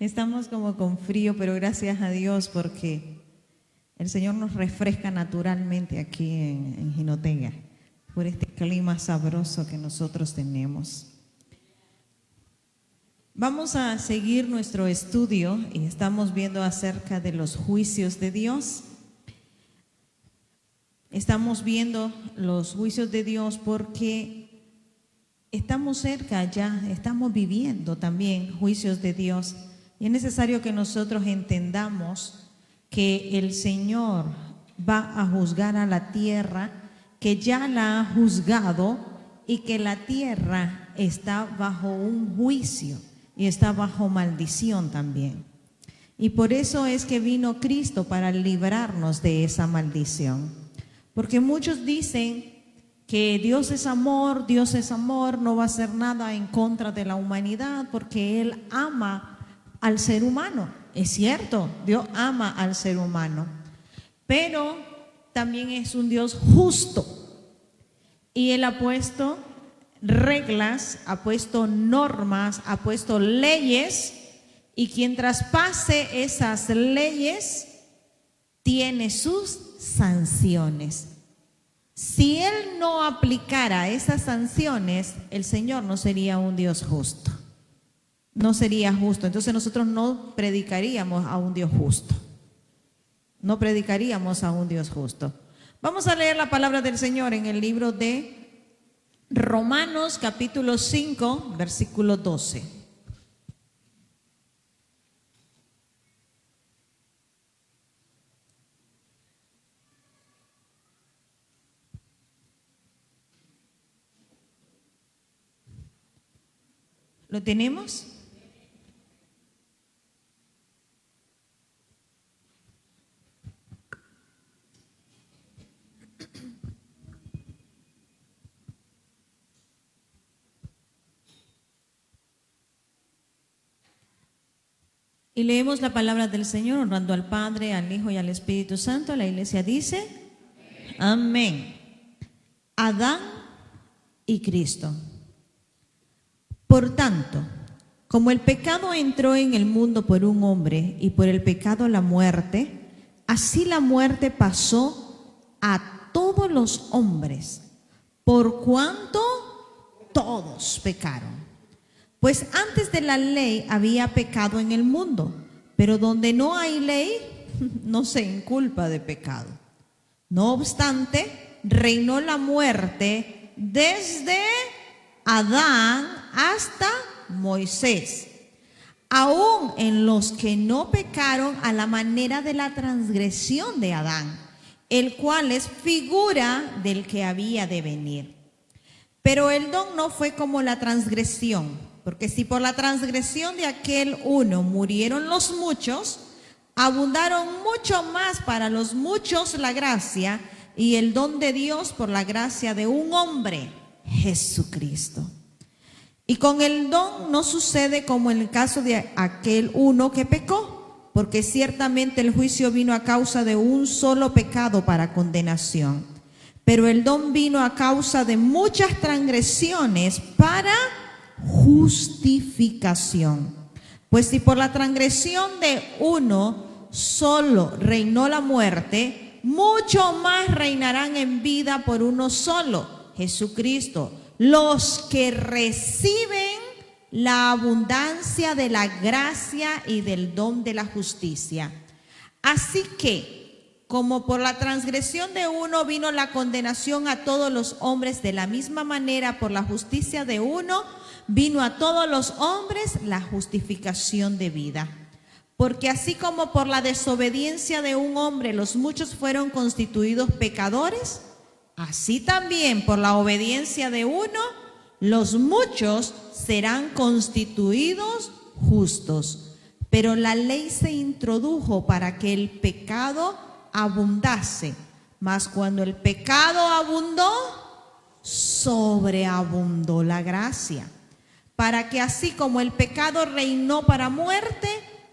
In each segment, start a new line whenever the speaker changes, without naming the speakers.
Estamos como con frío, pero gracias a Dios porque el Señor nos refresca naturalmente aquí en Jinotega por este clima sabroso que nosotros tenemos. Vamos a seguir nuestro estudio y estamos viendo acerca de los juicios de Dios. Estamos viendo los juicios de Dios porque estamos cerca ya, estamos viviendo también juicios de Dios. Y es necesario que nosotros entendamos que el Señor va a juzgar a la tierra, que ya la ha juzgado y que la tierra está bajo un juicio y está bajo maldición también. Y por eso es que vino Cristo para librarnos de esa maldición. Porque muchos dicen que Dios es amor, no va a hacer nada en contra de la humanidad porque Él ama al ser humano. Es cierto, Dios ama al ser humano, pero también es un Dios justo. Y Él ha puesto reglas, ha puesto normas, ha puesto leyes, y quien traspase esas leyes tiene sus sanciones. Si Él no aplicara esas sanciones, el Señor no sería un Dios justo. No sería justo. Entonces nosotros no predicaríamos a un Dios justo. No predicaríamos a un Dios justo. Vamos a leer la palabra del Señor en el libro de Romanos capítulo 5, versículo 12. ¿Lo tenemos? Y leemos la palabra del Señor honrando al Padre, al Hijo y al Espíritu Santo. La iglesia dice: amén. Adán y Cristo. Por tanto, como el pecado entró en el mundo por un hombre y por el pecado la muerte, así la muerte pasó a todos los hombres, por cuanto todos pecaron. Pues antes de la ley había pecado en el mundo, pero donde no hay ley, no se inculpa de pecado. No obstante, reinó la muerte desde Adán hasta Moisés, aún en los que no pecaron a la manera de la transgresión de Adán, el cual es figura del que había de venir. Pero el don no fue como la transgresión, porque si por la transgresión de aquel uno murieron los muchos, abundaron mucho más para los muchos la gracia y el don de Dios por la gracia de un hombre, Jesucristo. Y con el don no sucede como en el caso de aquel uno que pecó, porque ciertamente el juicio vino a causa de un solo pecado para condenación, pero el don vino a causa de muchas transgresiones para justificación. Pues si por la transgresión de uno solo reinó la muerte, mucho más reinarán en vida por uno solo, Jesucristo, los que reciben la abundancia de la gracia y del don de la justicia. Así que, como por la transgresión de uno vino la condenación a todos los hombres, de la misma manera por la justicia de uno vino a todos los hombres la justificación de vida. Porque así como por la desobediencia de un hombre los muchos fueron constituidos pecadores, así también por la obediencia de uno los muchos serán constituidos justos. Pero la ley se introdujo para que el pecado abundase, mas cuando el pecado abundó, sobreabundó la gracia, para que así como el pecado reinó para muerte,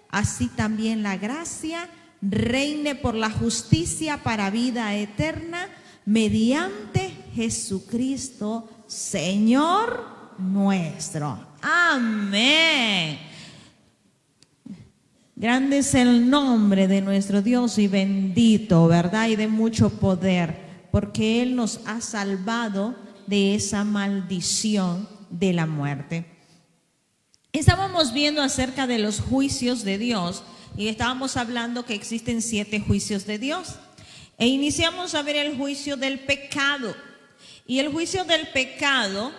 así también la gracia reine por la justicia para vida eterna, mediante Jesucristo, Señor nuestro. Amén. Grande es el nombre de nuestro Dios y bendito, ¿verdad? Y de mucho poder, porque Él nos ha salvado de esa maldición de la muerte. Estábamos viendo acerca de los juicios de Dios y estábamos hablando que existen 7 juicios de Dios. E iniciamos a ver el juicio del pecado. Y el juicio del pecado,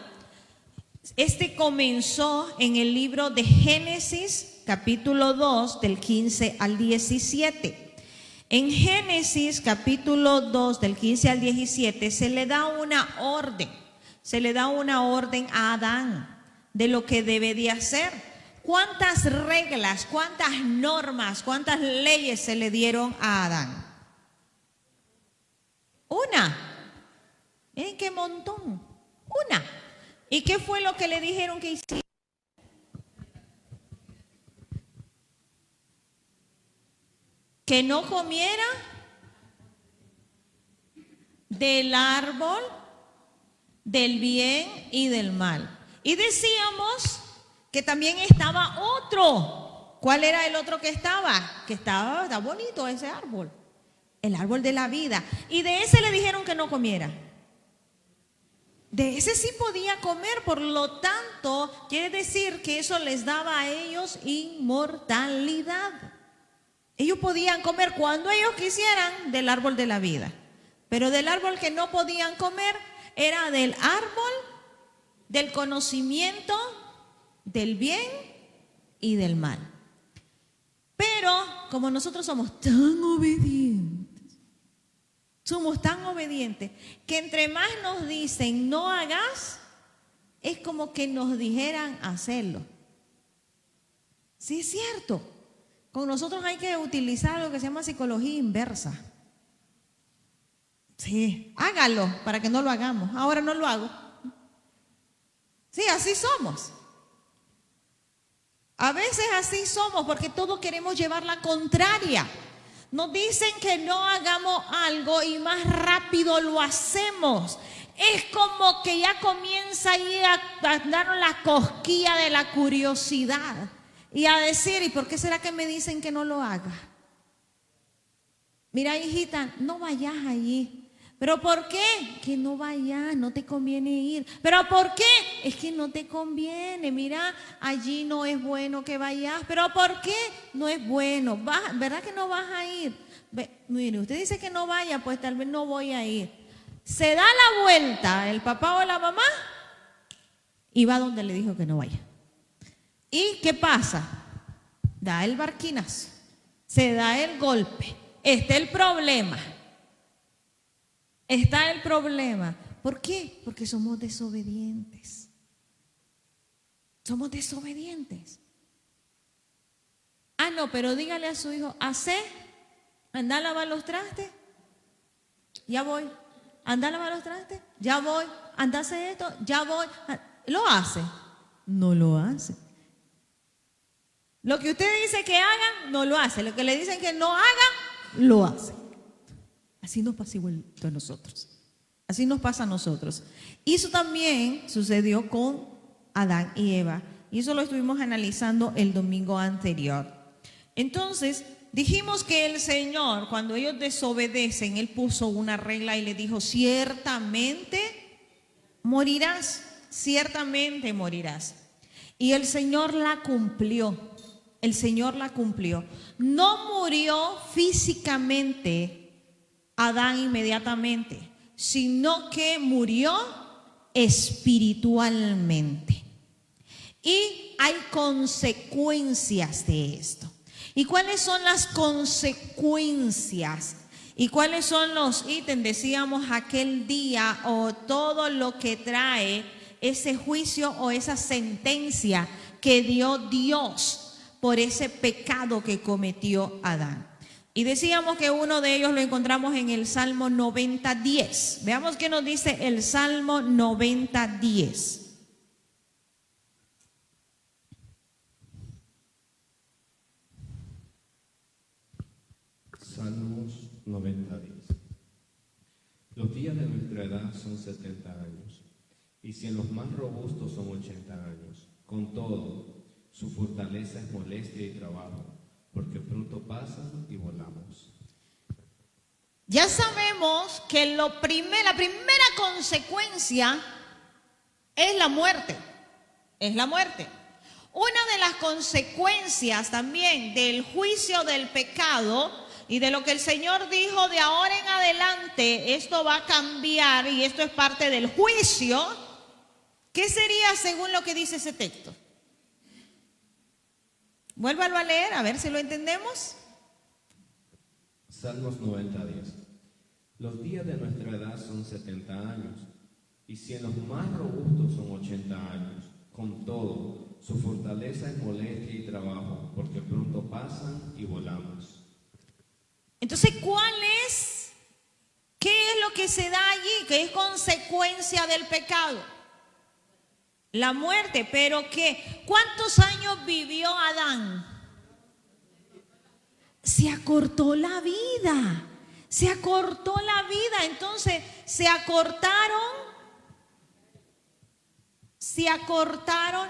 comenzó en el libro de Génesis, capítulo 2, del 15 al 17. En Génesis, capítulo 2, del 15 al 17, se le da una orden. Se le da una orden a Adán de lo que debe de hacer. ¿Cuántas reglas, cuántas normas, cuántas leyes se le dieron a Adán? Una. ¿En qué montón? Una. ¿Y qué fue lo que le dijeron que hiciera? Que no comiera del árbol del bien y del mal. Y decíamos que también estaba otro. ¿Cuál era el otro que estaba? Que está bonito ese árbol. El árbol de la vida. Y de ese le dijeron que no comiera. De ese sí podía comer, por lo tanto, quiere decir que eso les daba a ellos inmortalidad. Ellos podían comer cuando ellos quisieran del árbol de la vida. Pero del árbol que no podían comer era del árbol del conocimiento del bien y del mal. Pero como nosotros somos tan obedientes, que entre más nos dicen no hagas, es como que nos dijeran hacerlo. Sí, es cierto. Con nosotros hay que utilizar lo que se llama psicología inversa. Sí, hágalo para que no lo hagamos. Ahora no lo hago. Sí, así somos. A veces así somos porque todos queremos llevar la contraria. Nos dicen que no hagamos algo y más rápido lo hacemos. Es como que ya comienza ahí a darnos la cosquilla de la curiosidad y a decir, ¿y por qué será que me dicen que no lo haga? Mira, hijita, no vayas allí. ¿Pero por qué? Que no vayas, no te conviene ir. ¿Pero por qué? Es que no te conviene. Mira, allí no es bueno que vayas. ¿Pero por qué? No es bueno. ¿Verdad que no vas a ir? Mire, usted dice que no vaya, pues tal vez no voy a ir. Se da la vuelta el papá o la mamá y va donde le dijo que no vaya. ¿Y qué pasa? Da el barquinazo, se da el golpe. Está el problema. Está el problema. ¿Por qué? Porque somos desobedientes. Somos desobedientes. Ah, no, pero dígale a su hijo, anda a lavar los trastes. Ya voy. Anda a lavar los trastes. Ya voy. Anda a hacer esto. Ya voy. ¿Lo hace? No lo hace. Lo que usted dice que hagan, no lo hace. Lo que le dicen que no hagan, lo hace. Así nos pasa igual a nosotros. Así nos pasa a nosotros. Y eso también sucedió con Adán y Eva. Y eso lo estuvimos analizando el domingo anterior. Entonces, dijimos que el Señor, cuando ellos desobedecen, Él puso una regla y le dijo, ciertamente morirás, ciertamente morirás. Y el Señor la cumplió. El Señor la cumplió. No murió físicamente Adán inmediatamente, sino que murió espiritualmente. Y hay consecuencias de esto. ¿Y cuáles son las consecuencias? ¿Y cuáles son los ítems? Decíamos aquel día, o todo lo que trae ese juicio o esa sentencia que dio Dios por ese pecado que cometió Adán. Y decíamos que uno de ellos lo encontramos en el Salmo 90:10. Veamos qué nos dice el Salmo 90:10.
Salmos 90:10. Los días de nuestra edad son 70 años, y si en los más robustos son 80 años, con todo, su fortaleza es molestia y trabajo, porque pronto pasan y volamos.
Ya sabemos que la primera consecuencia es la muerte. Es la muerte. Una de las consecuencias también del juicio del pecado y de lo que el Señor dijo de ahora en adelante, esto va a cambiar y esto es parte del juicio. ¿Qué sería según lo que dice ese texto? Vuélvalo a leer, a ver si lo entendemos.
Salmos 90:10. Los días de nuestra edad son 70 años, y si en los más robustos son 80 años, con todo, su fortaleza es molestia y trabajo, porque pronto pasan y volamos.
Entonces, ¿qué es lo que se da allí? ¿Qué es consecuencia del pecado? La muerte. ¿Pero qué? ¿Cuántos años vivió Adán? Se acortó la vida. Se acortó la vida. Entonces, se acortaron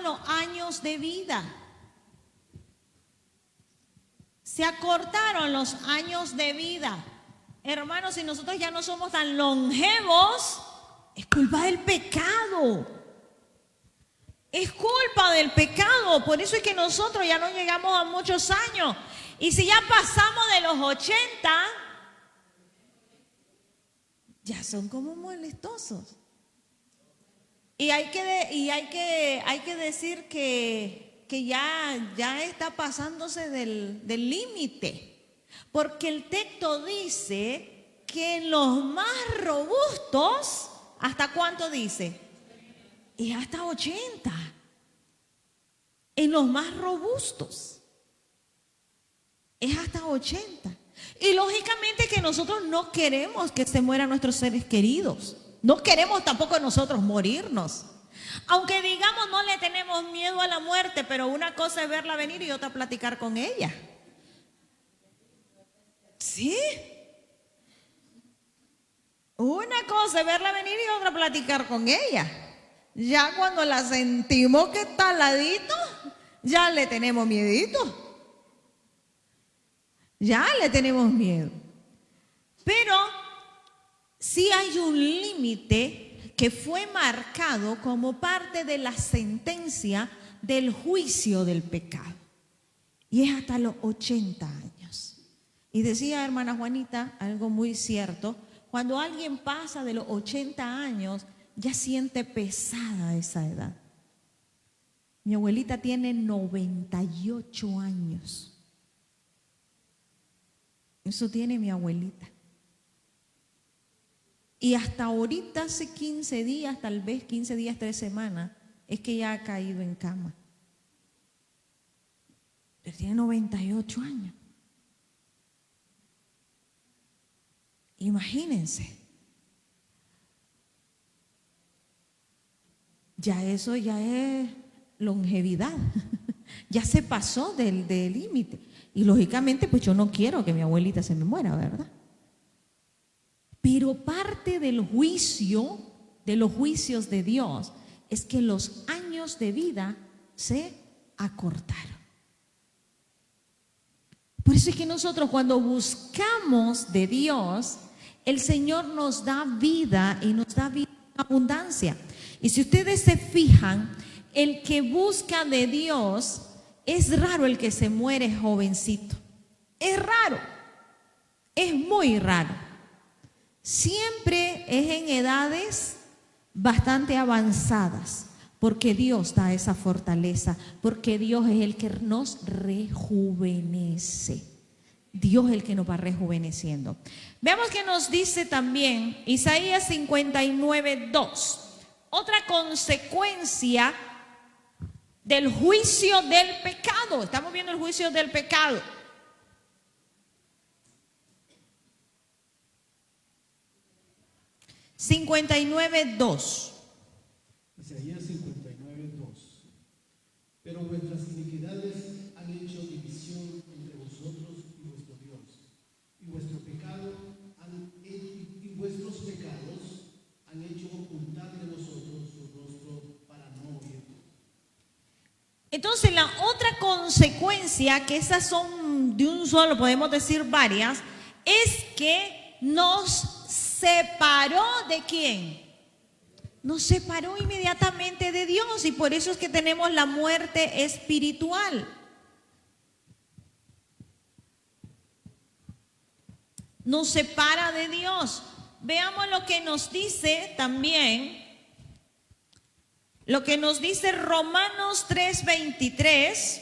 los años de vida. Se acortaron los años de vida. Hermanos, si nosotros ya no somos tan longevos, es culpa del pecado. Es culpa del pecado. Por eso es que nosotros ya no llegamos a muchos años. Y si ya pasamos de los 80, ya son como molestosos. Y hay que decir que ya está pasándose del límite. Porque el texto dice que en los más robustos, ¿hasta cuánto dice? Y hasta 80. En los más robustos. Es hasta 80. Y lógicamente que nosotros no queremos que se mueran nuestros seres queridos. No queremos tampoco nosotros morirnos. Aunque digamos no le tenemos miedo a la muerte, pero una cosa es verla venir y otra platicar con ella. ¿Sí? Una cosa es verla venir y otra platicar con ella. Ya cuando la sentimos que está al ladito, ya le tenemos miedito. Ya le tenemos miedo. Pero sí hay un límite que fue marcado como parte de la sentencia del juicio del pecado. Y es hasta los 80 años. Y decía hermana Juanita algo muy cierto. Cuando alguien pasa de los 80 años, ya siente pesada esa edad. Mi abuelita tiene 98 años. Eso tiene mi abuelita. Y hasta ahorita, hace 15 días, tal vez 15 días, 3 semanas, es que ya ha caído en cama. Pero tiene 98 años. Imagínense. Ya eso ya es longevidad. Ya se pasó del límite. Y lógicamente, pues yo no quiero que mi abuelita se me muera, ¿verdad? Pero parte del juicio, de los juicios de Dios, es que los años de vida se acortaron. Por eso es que nosotros cuando buscamos de Dios, el Señor nos da vida y nos da vida en abundancia. Y si ustedes se fijan, el que busca de Dios, es raro el que se muere jovencito. Es raro. Es muy raro. Siempre es en edades bastante avanzadas, porque Dios da esa fortaleza, porque Dios es el que nos rejuvenece. Dios es el que nos va rejuveneciendo. Veamos que nos dice también Isaías 59:2. Otra consecuencia del juicio del pecado. Estamos viendo el juicio del pecado. (59:2).
Isaías 59:2. Pero vuestras iniquidades han hecho división entre vosotros y vuestro Dios, y vuestros pecados han hecho ocultar de vosotros su rostro para no oír.
Entonces la otra consecuencia, que esas son de un solo, podemos decir varias, es que nos separó ¿de quién? Nos separó inmediatamente de Dios, y por eso es que tenemos la muerte espiritual. Nos separa de Dios. Veamos lo que nos dice también, lo que nos dice Romanos 3:23.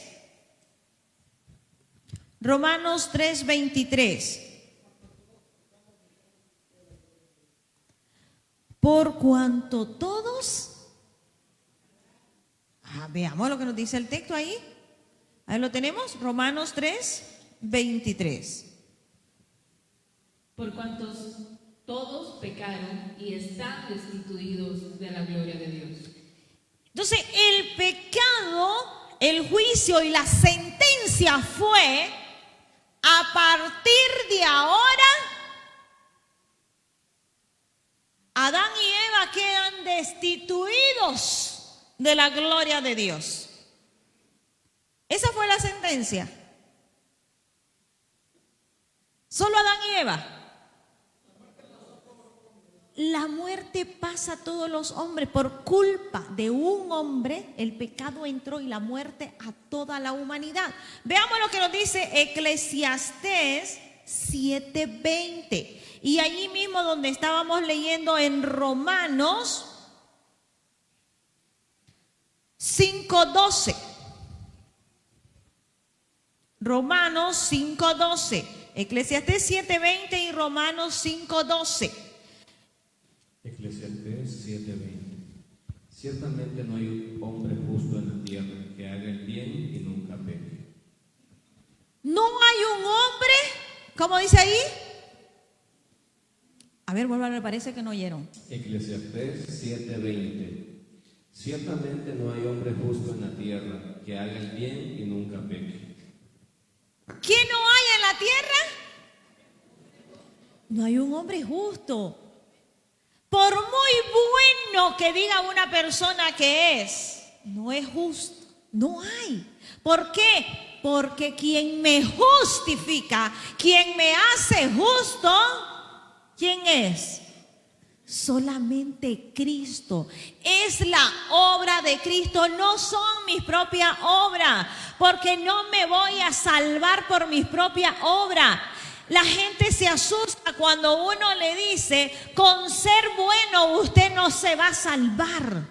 Romanos 3:23. Por cuanto todos, veamos lo que nos dice el texto ahí. Ahí lo tenemos, Romanos 3:23.
Por cuantos todos pecaron y están destituidos de la gloria de Dios.
Entonces, el pecado, el juicio y la sentencia fue: a partir de ahora, Adán y Eva quedan destituidos de la gloria de Dios. Esa fue la sentencia. Solo Adán y Eva. La muerte pasa a todos los hombres. Por culpa de un hombre, el pecado entró, y la muerte a toda la humanidad. Veamos lo que nos dice Eclesiastés 7:20. Y allí mismo donde estábamos leyendo en Romanos 5:12. Romanos 5:12. Eclesiastés 7:20 y Romanos 5:12.
Eclesiastés 7:20. Ciertamente no hay hombre justo en la tierra que haga el bien y nunca peque.
No hay un hombre, ¿cómo dice ahí? A ver, vuelvan, me parece que no oyeron.
Eclesiastés 7:20. Ciertamente no hay hombre justo en la tierra que haga el bien y nunca peque.
¿Qué no hay en la tierra? No hay un hombre justo. Por muy bueno que diga una persona que es, no es justo. No hay. ¿Por qué? Porque quien me justifica, quien me hace justo, ¿quién es? Solamente Cristo. Es la obra de Cristo, no son mis propias obras, porque no me voy a salvar por mis propias obras. La gente se asusta cuando uno le dice: con ser bueno usted no se va a salvar.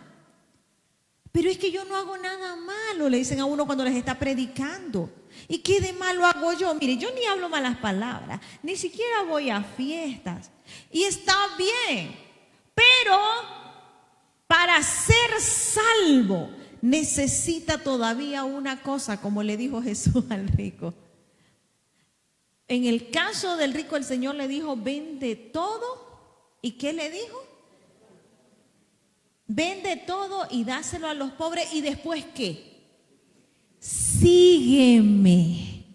Pero es que yo no hago nada malo, le dicen a uno cuando les está predicando. ¿Y qué de malo hago yo? Mire, yo ni hablo malas palabras, ni siquiera voy a fiestas. Y está bien, pero para ser salvo necesita todavía una cosa, como le dijo Jesús al rico. En el caso del rico, el Señor le dijo: vende todo. ¿Y qué le dijo? Vende todo y dáselo a los pobres. ¿Y después qué? Sígueme.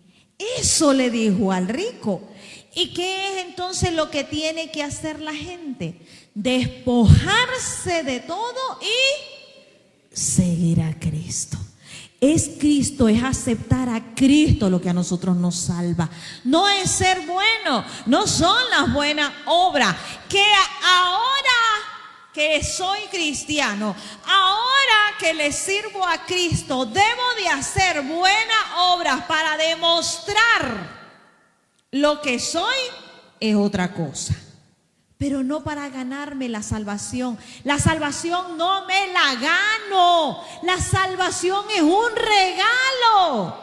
Eso le dijo al rico. ¿Y qué es entonces lo que tiene que hacer la gente? Despojarse de todo y seguir a Cristo. Es Cristo, es aceptar a Cristo lo que a nosotros nos salva. No es ser bueno, no son las buenas obras. Que ahora que soy cristiano, ahora que le sirvo a Cristo, debo de hacer buenas obras para demostrar lo que soy, es otra cosa. Pero no para ganarme la salvación. La salvación no me la gano. La salvación es un regalo.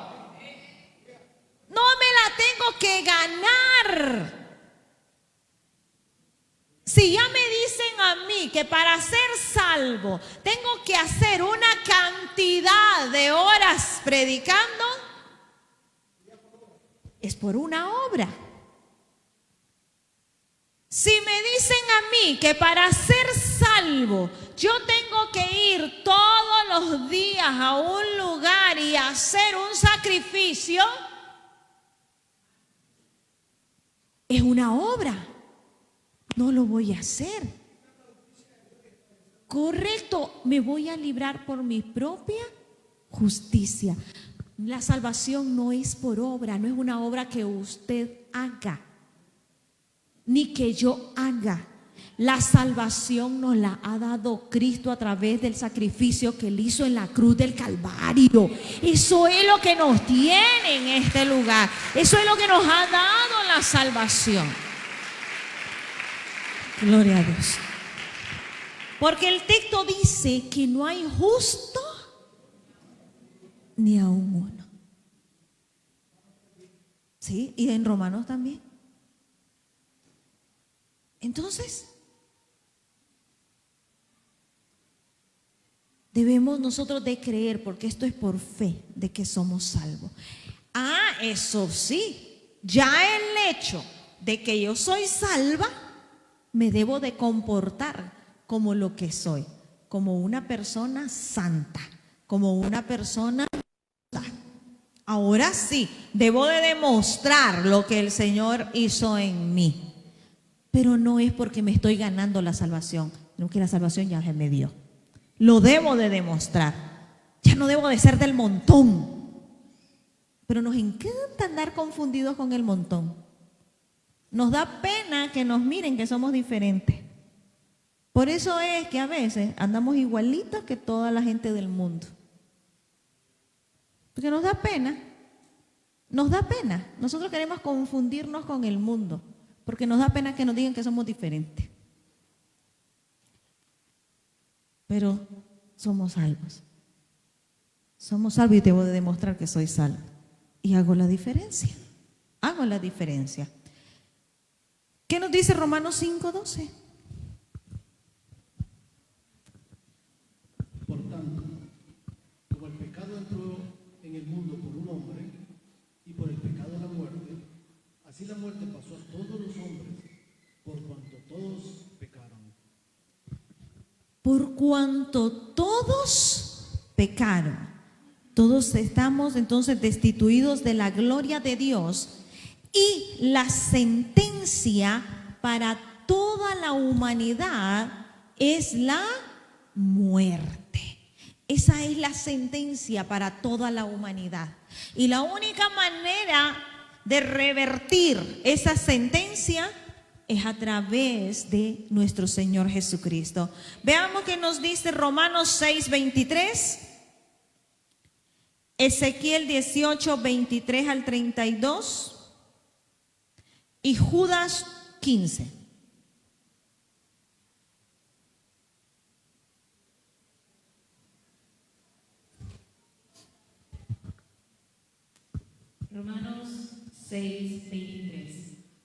No me la tengo que ganar. Si ya me dicen a mí que para ser salvo tengo que hacer una cantidad de horas predicando, es por una obra. Si me dicen a mí que para ser salvo yo tengo que ir todos los días a un lugar y hacer un sacrificio, es una obra. No lo voy a hacer. Correcto, me voy a librar por mi propia justicia. La salvación no es por obra, no es una obra que usted haga, ni que yo haga. La salvación nos la ha dado Cristo a través del sacrificio que Él hizo en la cruz del Calvario. Eso es lo que nos tiene en este lugar. Eso es lo que nos ha dado la salvación. Gloria a Dios. Porque el texto dice que no hay justo ni aún uno. ¿Sí? Y en Romanos también. Entonces, debemos nosotros de creer, porque esto es por fe, de que somos salvos. Eso sí, ya el hecho de que yo soy salva, me debo de comportar como lo que soy, como una persona santa, como una persona justa. Ahora sí, debo de demostrar lo que el Señor hizo en mí, pero no es porque me estoy ganando la salvación, sino que la salvación ya se me dio. Lo debo de demostrar. Ya no debo de ser del montón. Pero nos encanta andar confundidos con el montón. Nos da pena que nos miren que somos diferentes. Por eso es que a veces andamos igualitos que toda la gente del mundo. Porque nos da pena. Nos da pena. Nosotros queremos confundirnos con el mundo. Porque nos da pena que nos digan que somos diferentes. Pero somos salvos. Somos salvos y debo de demostrar que soy salvo. Y hago la diferencia. Hago la diferencia. ¿Qué nos dice Romanos 5:12?
Por tanto, como el pecado entró en el mundo por un hombre, y por el pecado la muerte, así la muerte pasó a todos los hombres, por cuanto todos pecaron.
Por cuanto todos pecaron, todos estamos entonces destituidos de la gloria de Dios, y la sentencia para toda la humanidad es la muerte. Esa es la sentencia para toda la humanidad. Y la única manera de revertir esa sentencia es a través de nuestro Señor Jesucristo. Veamos que nos dice Romanos 6:23, Ezequiel 18:23 al 32 y Judas 15.
Romanos 6:23.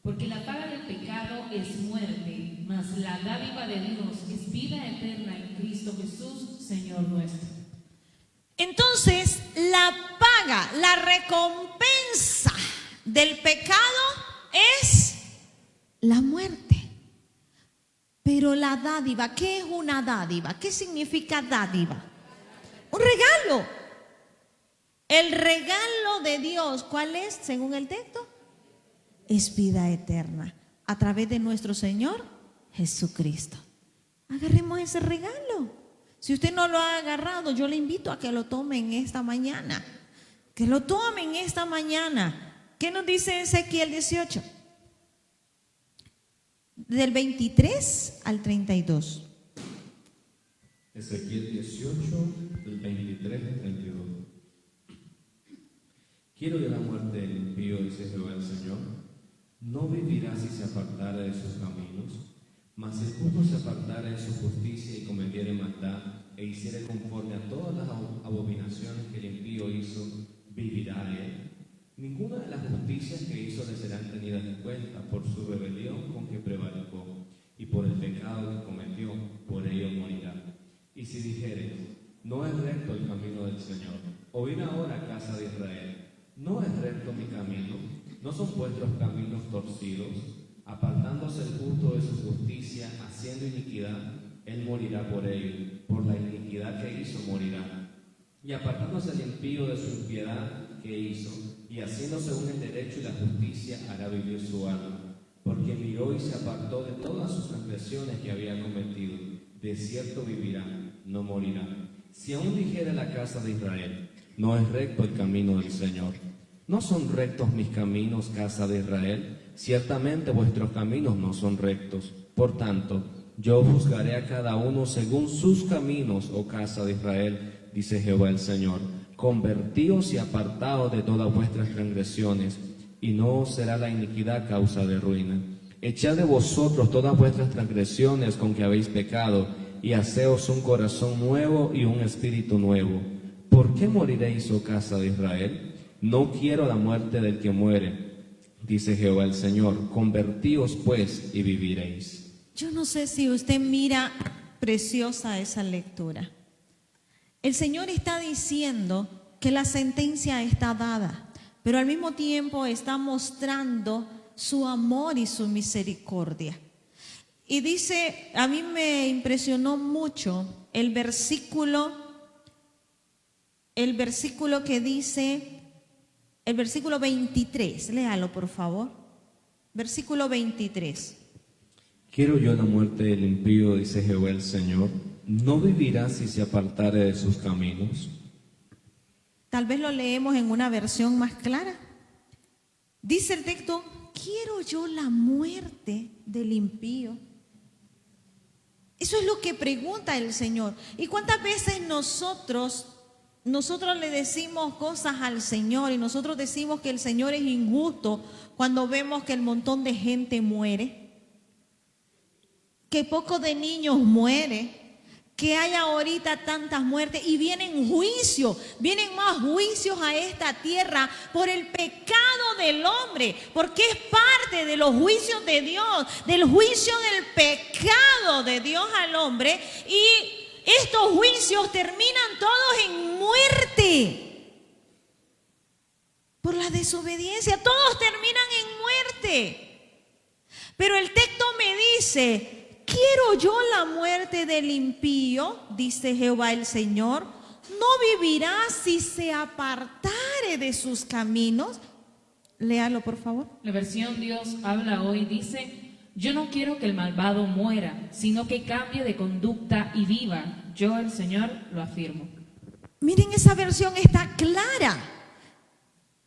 Porque la paga del pecado es muerte, mas la dádiva de Dios es vida eterna en Cristo Jesús, Señor nuestro.
Entonces, la paga, la recompensa del pecado es la muerte. Pero la dádiva, ¿qué es una dádiva? ¿Qué significa dádiva? Un regalo. El regalo de Dios, ¿cuál es según el texto? Es vida eterna a través de nuestro Señor Jesucristo. Agarremos ese regalo. Si usted no lo ha agarrado, yo le invito a que lo tome en esta mañana. Que lo tome en esta mañana. ¿Qué nos dice Ezequiel 18? Del 23 al 32.
Ezequiel 18, del 23 al 32. Quiero de la muerte del impío, dice Jehová el Señor. No vivirá si se apartara de sus caminos, mas el justo se apartara de su justicia y cometiere maldad, e hiciere conforme a todas las abominaciones que el impío hizo, vivirá él. Ninguna de las justicias que hizo le serán tenidas en cuenta por su rebelión con que prevaricó, y por el pecado que cometió, por ello morirá. Y si dijeres, no es recto el camino del Señor, oíd ahora, casa de Israel, no es recto mi camino, no son vuestros caminos torcidos. Apartándose el justo de su justicia, haciendo iniquidad, él morirá por ello, por la iniquidad que hizo morirá. Y apartándose el impío de su impiedad que hizo, y haciendo según el derecho y la justicia, hará vivir su alma, porque miró y se apartó de todas sus transgresiones que había cometido. De cierto vivirá, no morirá. Si aún dijera la casa de Israel, No es recto el camino del Señor. ¿No son rectos mis caminos, casa de Israel? Ciertamente vuestros caminos no son rectos. Por tanto, yo juzgaré a cada uno según sus caminos, oh casa de Israel, dice Jehová el Señor. Convertíos y apartaos de todas vuestras transgresiones, y no os será la iniquidad causa de ruina. Echad de vosotros todas vuestras transgresiones con que habéis pecado, y haceos un corazón nuevo y un espíritu nuevo. ¿Por qué moriréis, oh casa de Israel? No quiero la muerte del que muere, dice Jehová el Señor. Convertíos pues y viviréis.
Yo no sé si usted mira preciosa esa lectura. El Señor está diciendo que la sentencia está dada, pero al mismo tiempo está mostrando su amor y su misericordia. Y dice, a mí me impresionó mucho el versículo que dice, el versículo 23, léalo por favor, versículo 23.
Quiero yo la muerte del impío, dice Jehová el Señor. ¿No vivirá si se apartare de sus caminos?
Tal vez lo leemos en una versión más clara. Dice el texto, quiero yo la muerte del impío. Eso es lo que pregunta el Señor. ¿Y cuántas veces nosotros le decimos cosas al Señor y nosotros decimos que el Señor es injusto cuando vemos que el montón de gente muere? Que poco de niños muere, que hay ahorita tantas muertes y vienen juicios, vienen más juicios a esta tierra por el pecado del hombre, porque es parte de los juicios de Dios, del juicio del pecado de Dios al hombre, y estos juicios terminan todos en muerte. Por la desobediencia, todos terminan en muerte. Pero el texto me dice, quiero yo la muerte del impío, dice Jehová el Señor, no vivirá si se apartare de sus caminos. Léalo por favor.
La versión Dios habla hoy dice, yo no quiero que el malvado muera, sino que cambie de conducta y viva. Yo, el Señor, lo afirmo.
Miren, esa versión está clara.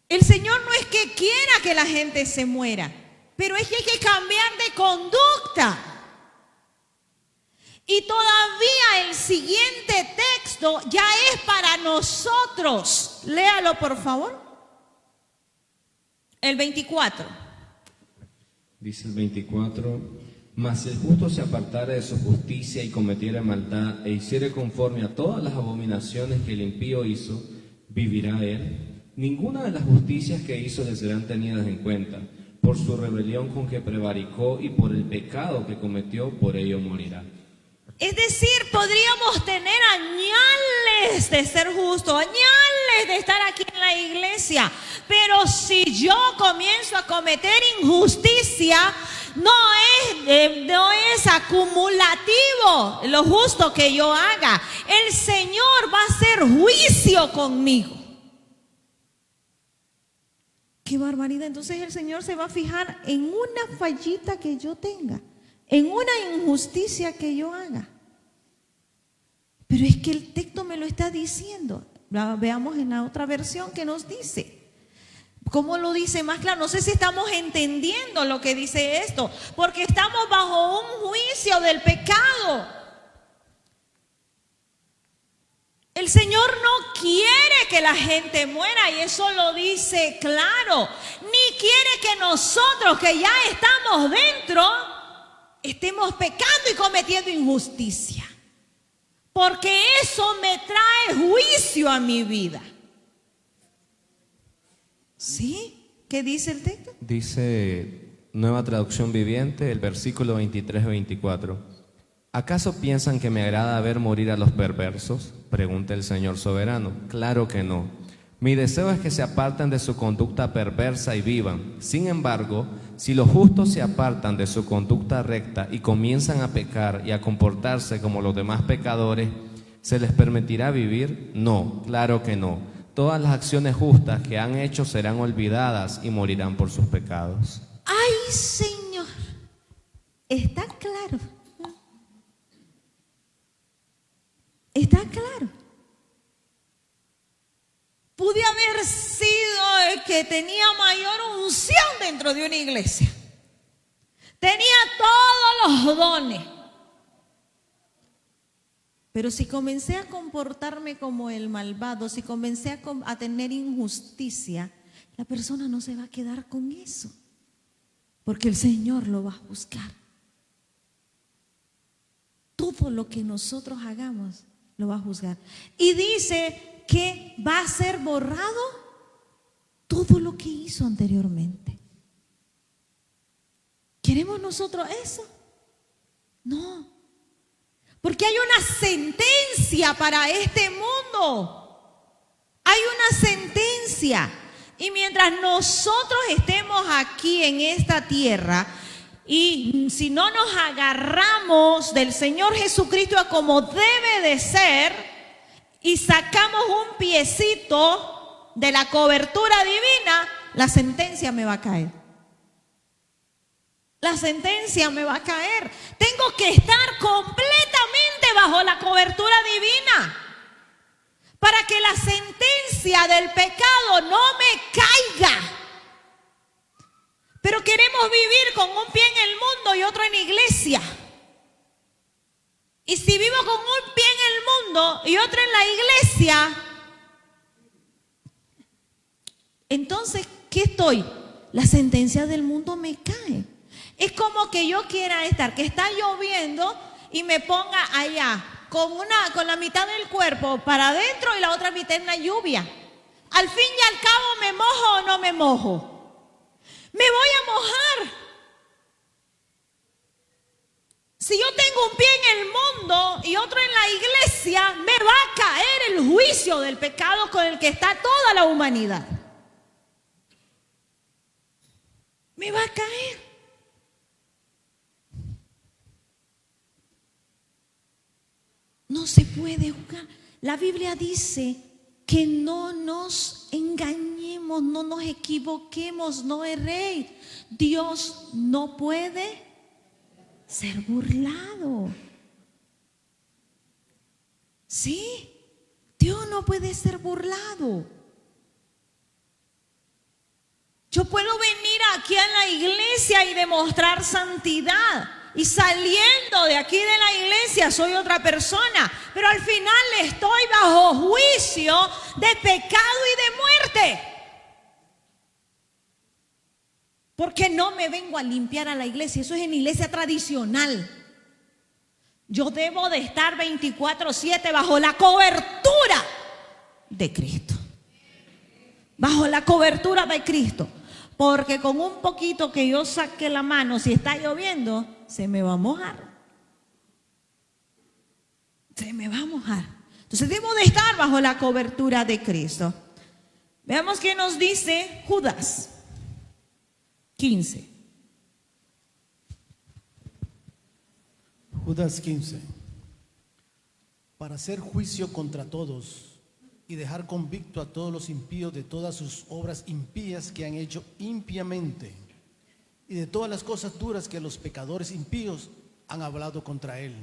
El Señor no es que quiera que la gente se muera, pero es que hay que cambiar de conducta. Y todavía el siguiente texto ya es para nosotros. Léalo por favor. El 24.
Dice el 24, mas si el justo se apartare de su justicia y cometiere maldad e hiciere conforme a todas las abominaciones que el impío hizo, ¿vivirá él? Ninguna de las justicias que hizo le serán tenidas en cuenta. Por su rebelión con que prevaricó y por el pecado que cometió, por ello morirá.
Es decir, podríamos tener añales de ser justo, añales de estar aquí en la iglesia, pero si yo comienzo a cometer injusticia, no es acumulativo lo justo que yo haga. El Señor va a hacer juicio conmigo. ¡Qué barbaridad! Entonces el Señor se va a fijar en una fallita que yo tenga, en una injusticia que yo haga. Pero es que el texto me lo está diciendo. Veamos en la otra versión que nos dice. ¿Cómo lo dice más claro? No sé si estamos entendiendo lo que dice esto, porque estamos bajo un juicio del pecado. El Señor no quiere que la gente muera, y eso lo dice claro. Ni quiere que nosotros, que ya estamos dentro, estemos pecando y cometiendo injusticia, porque eso me trae juicio a mi vida. ¿Sí? ¿Qué dice el texto?
Dice Nueva Traducción Viviente, el versículo 23-24. ¿Acaso piensan que me agrada ver morir a los perversos? Pregunta el Señor soberano. Claro que no. Mi deseo es que se aparten de su conducta perversa y vivan. Sin embargo, si los justos se apartan de su conducta recta y comienzan a pecar y a comportarse como los demás pecadores, ¿se les permitirá vivir? No, claro que no. Todas las acciones justas que han hecho serán olvidadas y morirán por sus pecados.
¡Ay, Señor! Está claro. Está claro. pude haber sido el que tenía mayor unción dentro de una iglesia. Tenía todos los dones. Pero si comencé a comportarme como el malvado, si comencé a tener injusticia, la persona no se va a quedar con eso, porque el Señor lo va a juzgar. Todo lo que nosotros hagamos lo va a juzgar. Y dice que va a ser borrado todo lo que hizo anteriormente. ¿Queremos nosotros eso? No. Porque hay una sentencia para este mundo. Hay una sentencia. Y mientras nosotros estemos aquí en esta tierra, y si no nos agarramos del Señor Jesucristo a como debe de ser, y sacamos un piecito de la cobertura divina, la sentencia me va a caer. La sentencia me va a caer. Tengo que estar completamente bajo la cobertura divina para que la sentencia del pecado no me caiga. Pero queremos vivir con un pie en el mundo y otro en la iglesia. Y si vivo con un pie en el mundo y otro en la iglesia, entonces, ¿qué estoy? La sentencia del mundo me cae. Es como que yo quiera estar, que está lloviendo y me ponga allá con la mitad del cuerpo para adentro y la otra mitad en la lluvia. Al fin y al cabo, ¿me mojo o no me mojo? Me voy a mojar. Si yo tengo un pie en el mundo y otro en la iglesia, me va a caer el juicio del pecado con el que está toda la humanidad. Me va a caer. No se puede jugar. La Biblia dice que no nos engañemos, no nos equivoquemos, no erréis. Dios no puede ser burlado. Sí, Dios no puede ser burlado. Yo puedo venir aquí a la iglesia y demostrar santidad. Y saliendo de aquí de la iglesia soy otra persona. Pero al final estoy bajo juicio de pecado y de muerte. Porque no me vengo a limpiar a la iglesia. Eso es en iglesia tradicional. Yo debo de estar 24/7 bajo la cobertura de Cristo. Bajo la cobertura de Cristo. Porque con un poquito que yo saque la mano, si está lloviendo, se me va a mojar. Se me va a mojar. Entonces debo de estar bajo la cobertura de Cristo. Veamos qué nos dice Judas 15.
Judas 15. Para hacer juicio contra todos y dejar convicto a todos los impíos de todas sus obras impías que han hecho impíamente y de todas las cosas duras que los pecadores impíos han hablado contra él.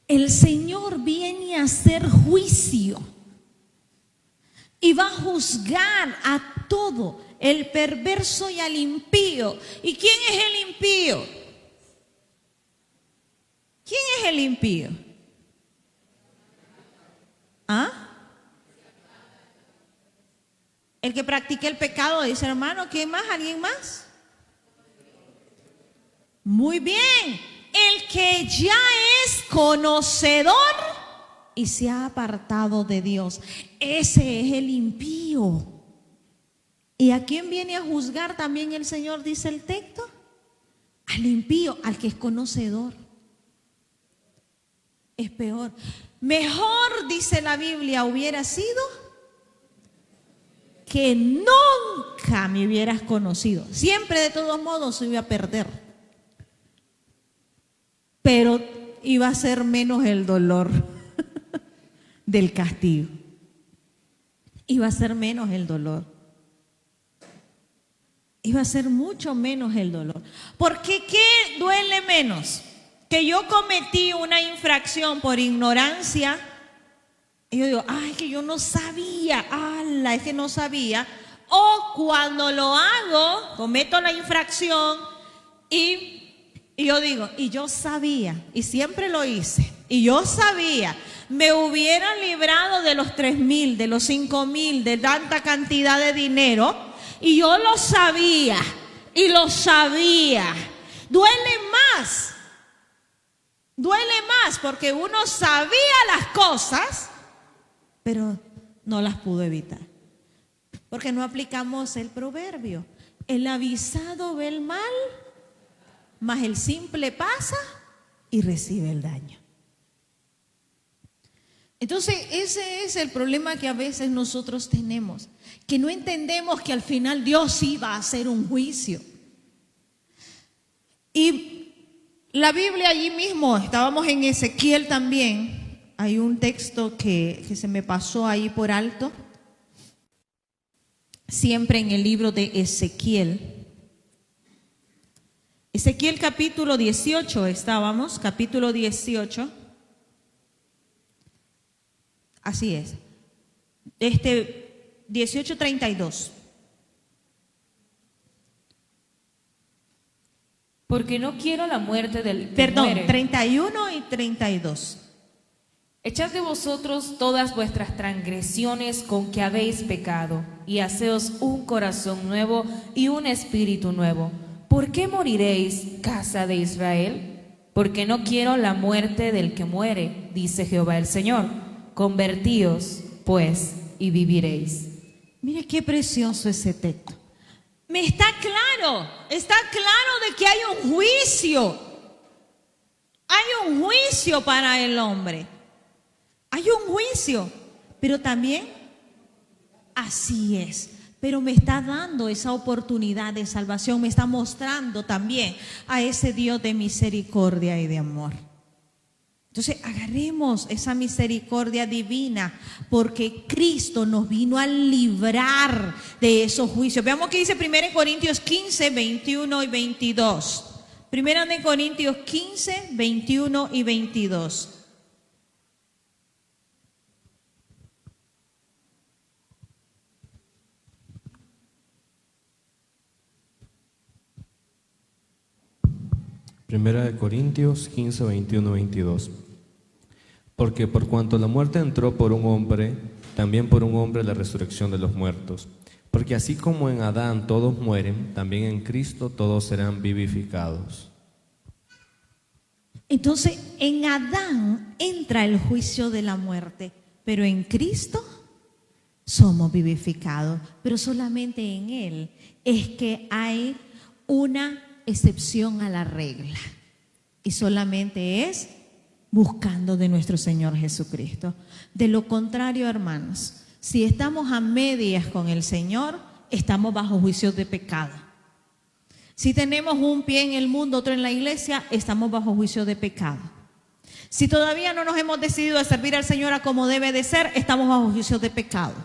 El Señor viene a hacer juicio y va a juzgar a todo, el perverso y al impío. ¿Y quién es el impío? ¿Quién es el impío? ¿Ah? El que practica el pecado, dice hermano. ¿Quién más? ¿Alguien más? Muy bien. El que ya es conocedor y se ha apartado de Dios. Ese es el impío. ¿Y a quién viene a juzgar también el Señor, dice el texto? Al impío, al que es conocedor. Es peor. Mejor, dice la Biblia, hubiera sido que nunca me hubieras conocido. Siempre de todos modos se iba a perder. Pero iba a ser menos el dolor del castigo. Iba a ser menos el dolor. Iba a ser mucho menos el dolor. Porque ¿qué duele menos? Que yo cometí una infracción por ignorancia Y yo digo, ay, que yo no sabía, es que no sabía. O cuando lo hago, cometo la infracción y yo digo, y yo sabía, y siempre lo hice, y yo sabía, me hubieran librado de los 3,000, de los 5,000, de tanta cantidad de dinero, y yo lo sabía, y lo sabía. Duele más porque uno sabía las cosas, pero no las pudo evitar. Porque no aplicamos el proverbio. El avisado ve el mal, mas el simple pasa y recibe el daño. Entonces ese es el problema que a veces nosotros tenemos, que no entendemos que al final Dios sí va a hacer un juicio. Y la Biblia allí mismo, estábamos en Ezequiel también, hay un texto que se me pasó ahí por alto, siempre en el libro de Ezequiel. Ezequiel capítulo 18 estábamos, capítulo 18. Así es. 18:32.
Porque no quiero la muerte del que
Perdón,
muere.
31 y 32.
Echad de vosotros todas vuestras transgresiones con que habéis pecado, y haceos un corazón nuevo y un espíritu nuevo. ¿Por qué moriréis, casa de Israel? Porque no quiero la muerte del que muere, dice Jehová el Señor. Convertíos, pues, y viviréis.
Mire qué precioso ese texto. Está claro de que hay un juicio. Hay un juicio para el hombre. Hay un juicio, pero también así es. Pero me está dando esa oportunidad de salvación, me está mostrando también a ese Dios de misericordia y de amor. Entonces agarremos esa misericordia divina, porque Cristo nos vino a librar de esos juicios. Veamos qué dice 1 Corintios 15, 21 y 22. 1 Corintios 15, 21 y 22.
Primera de Corintios 15, 21, 22. Porque por cuanto la muerte entró por un hombre, también por un hombre la resurrección de los muertos. Porque así como en Adán todos mueren, también en Cristo todos serán vivificados.
Entonces en Adán entra el juicio de la muerte, pero en Cristo somos vivificados. Pero solamente en Él es que hay una excepción a la regla, y solamente es buscando de nuestro Señor Jesucristo. De lo contrario, hermanos, si estamos a medias con el Señor, estamos bajo juicio de pecado. Si tenemos un pie en el mundo, otro en la iglesia, estamos bajo juicio de pecado. Si todavía no nos hemos decidido a servir al Señor a como debe de ser, estamos bajo juicio de pecado.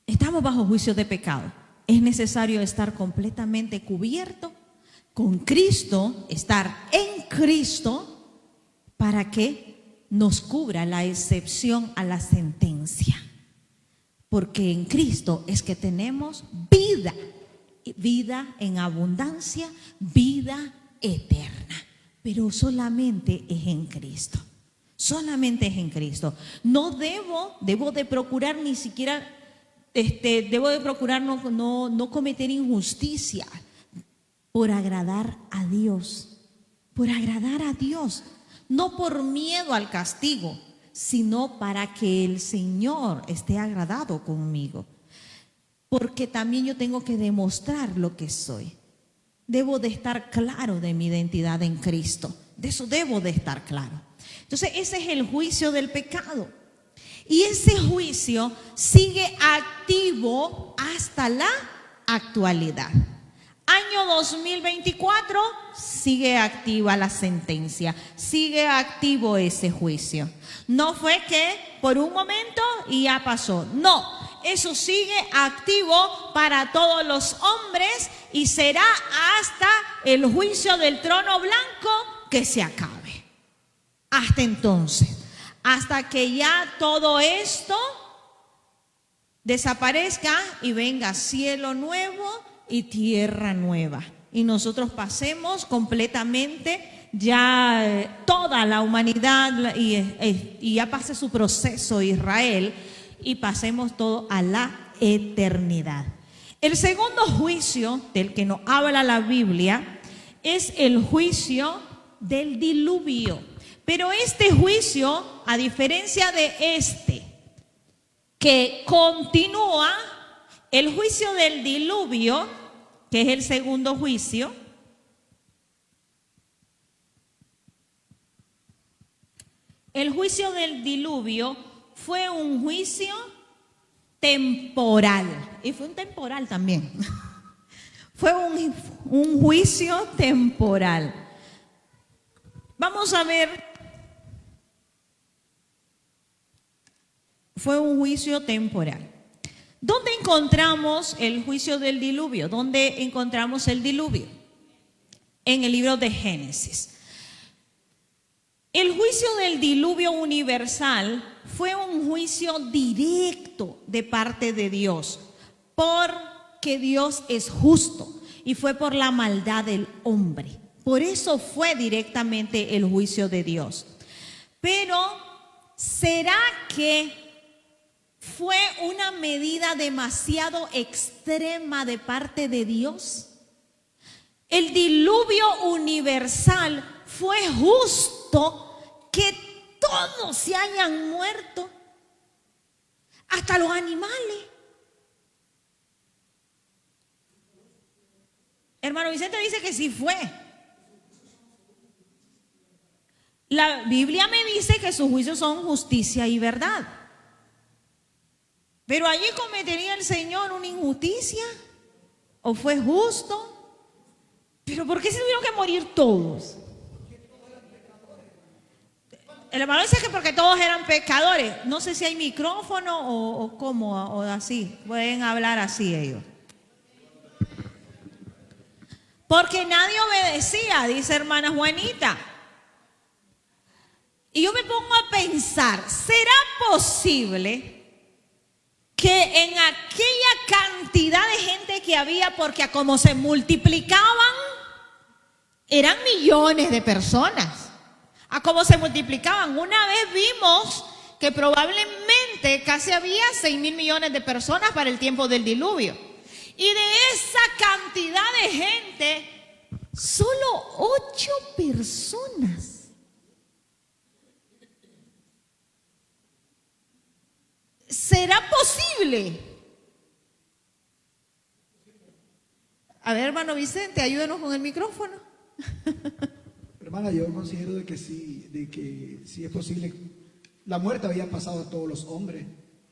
Estamos bajo juicio de pecado. Es necesario estar completamente cubierto con Cristo, estar en Cristo, para que nos cubra la excepción a la sentencia. Porque en Cristo es que tenemos vida, vida en abundancia, vida eterna. Pero solamente es en Cristo. Solamente es en Cristo. No debo de procurar ni siquiera, debo de procurar no cometer injusticia por agradar a Dios. Por agradar a Dios. No por miedo al castigo, sino para que el Señor esté agradado conmigo. Porque también yo tengo que demostrar lo que soy. Debo de estar claro de mi identidad en Cristo. De eso debo de estar claro. Entonces ese es el juicio del pecado. Y ese juicio sigue activo hasta la actualidad. Año 2024, sigue activa la sentencia, sigue activo ese juicio. No fue que por un momento y ya pasó. No, eso sigue activo para todos los hombres y será hasta el juicio del trono blanco que se acabe. Hasta entonces. hasta que ya todo esto desaparezca y venga cielo nuevo y tierra nueva. Y nosotros pasemos completamente ya toda la humanidad y ya pase su proceso Israel y pasemos todo a la eternidad. El segundo juicio del que nos habla la Biblia es el juicio del diluvio. Pero este juicio, a diferencia de este, que continúa, el juicio del diluvio, que es el segundo juicio, el juicio del diluvio fue un juicio temporal. Y fue un temporal también. Fue un juicio temporal. Vamos a ver. Fue un juicio temporal. ¿Dónde encontramos el juicio del diluvio? ¿Dónde encontramos el diluvio? En el libro de Génesis. El juicio del diluvio universal fue un juicio directo de parte de Dios, porque Dios es justo y fue por la maldad del hombre. Por eso fue directamente el juicio de Dios. Pero, ¿será que fue una medida demasiado extrema de parte de Dios? El diluvio universal fue justo que todos se hayan muerto, hasta los animales. Hermano Vicente dice que sí fue. La Biblia me dice que sus juicios son justicia y verdad. Pero allí cometería el Señor una injusticia, o fue justo. Pero ¿por qué se tuvieron que morir todos? El hermano dice que porque todos eran pecadores. No sé si hay micrófono o cómo, o así. Pueden hablar así ellos. Porque nadie obedecía, dice hermana Juanita. Y yo me pongo a pensar, ¿será posible que en aquella cantidad de gente que había, porque como se multiplicaban, eran millones de personas? A cómo se multiplicaban. Una vez vimos que probablemente casi había 6.000 millones de personas para el tiempo del diluvio. Y de esa cantidad de gente, solo 8 personas. ¿Será posible? A ver, hermano Vicente, ayúdenos con el micrófono.
Hermana, yo considero de que sí es posible. La muerte había pasado a todos los hombres,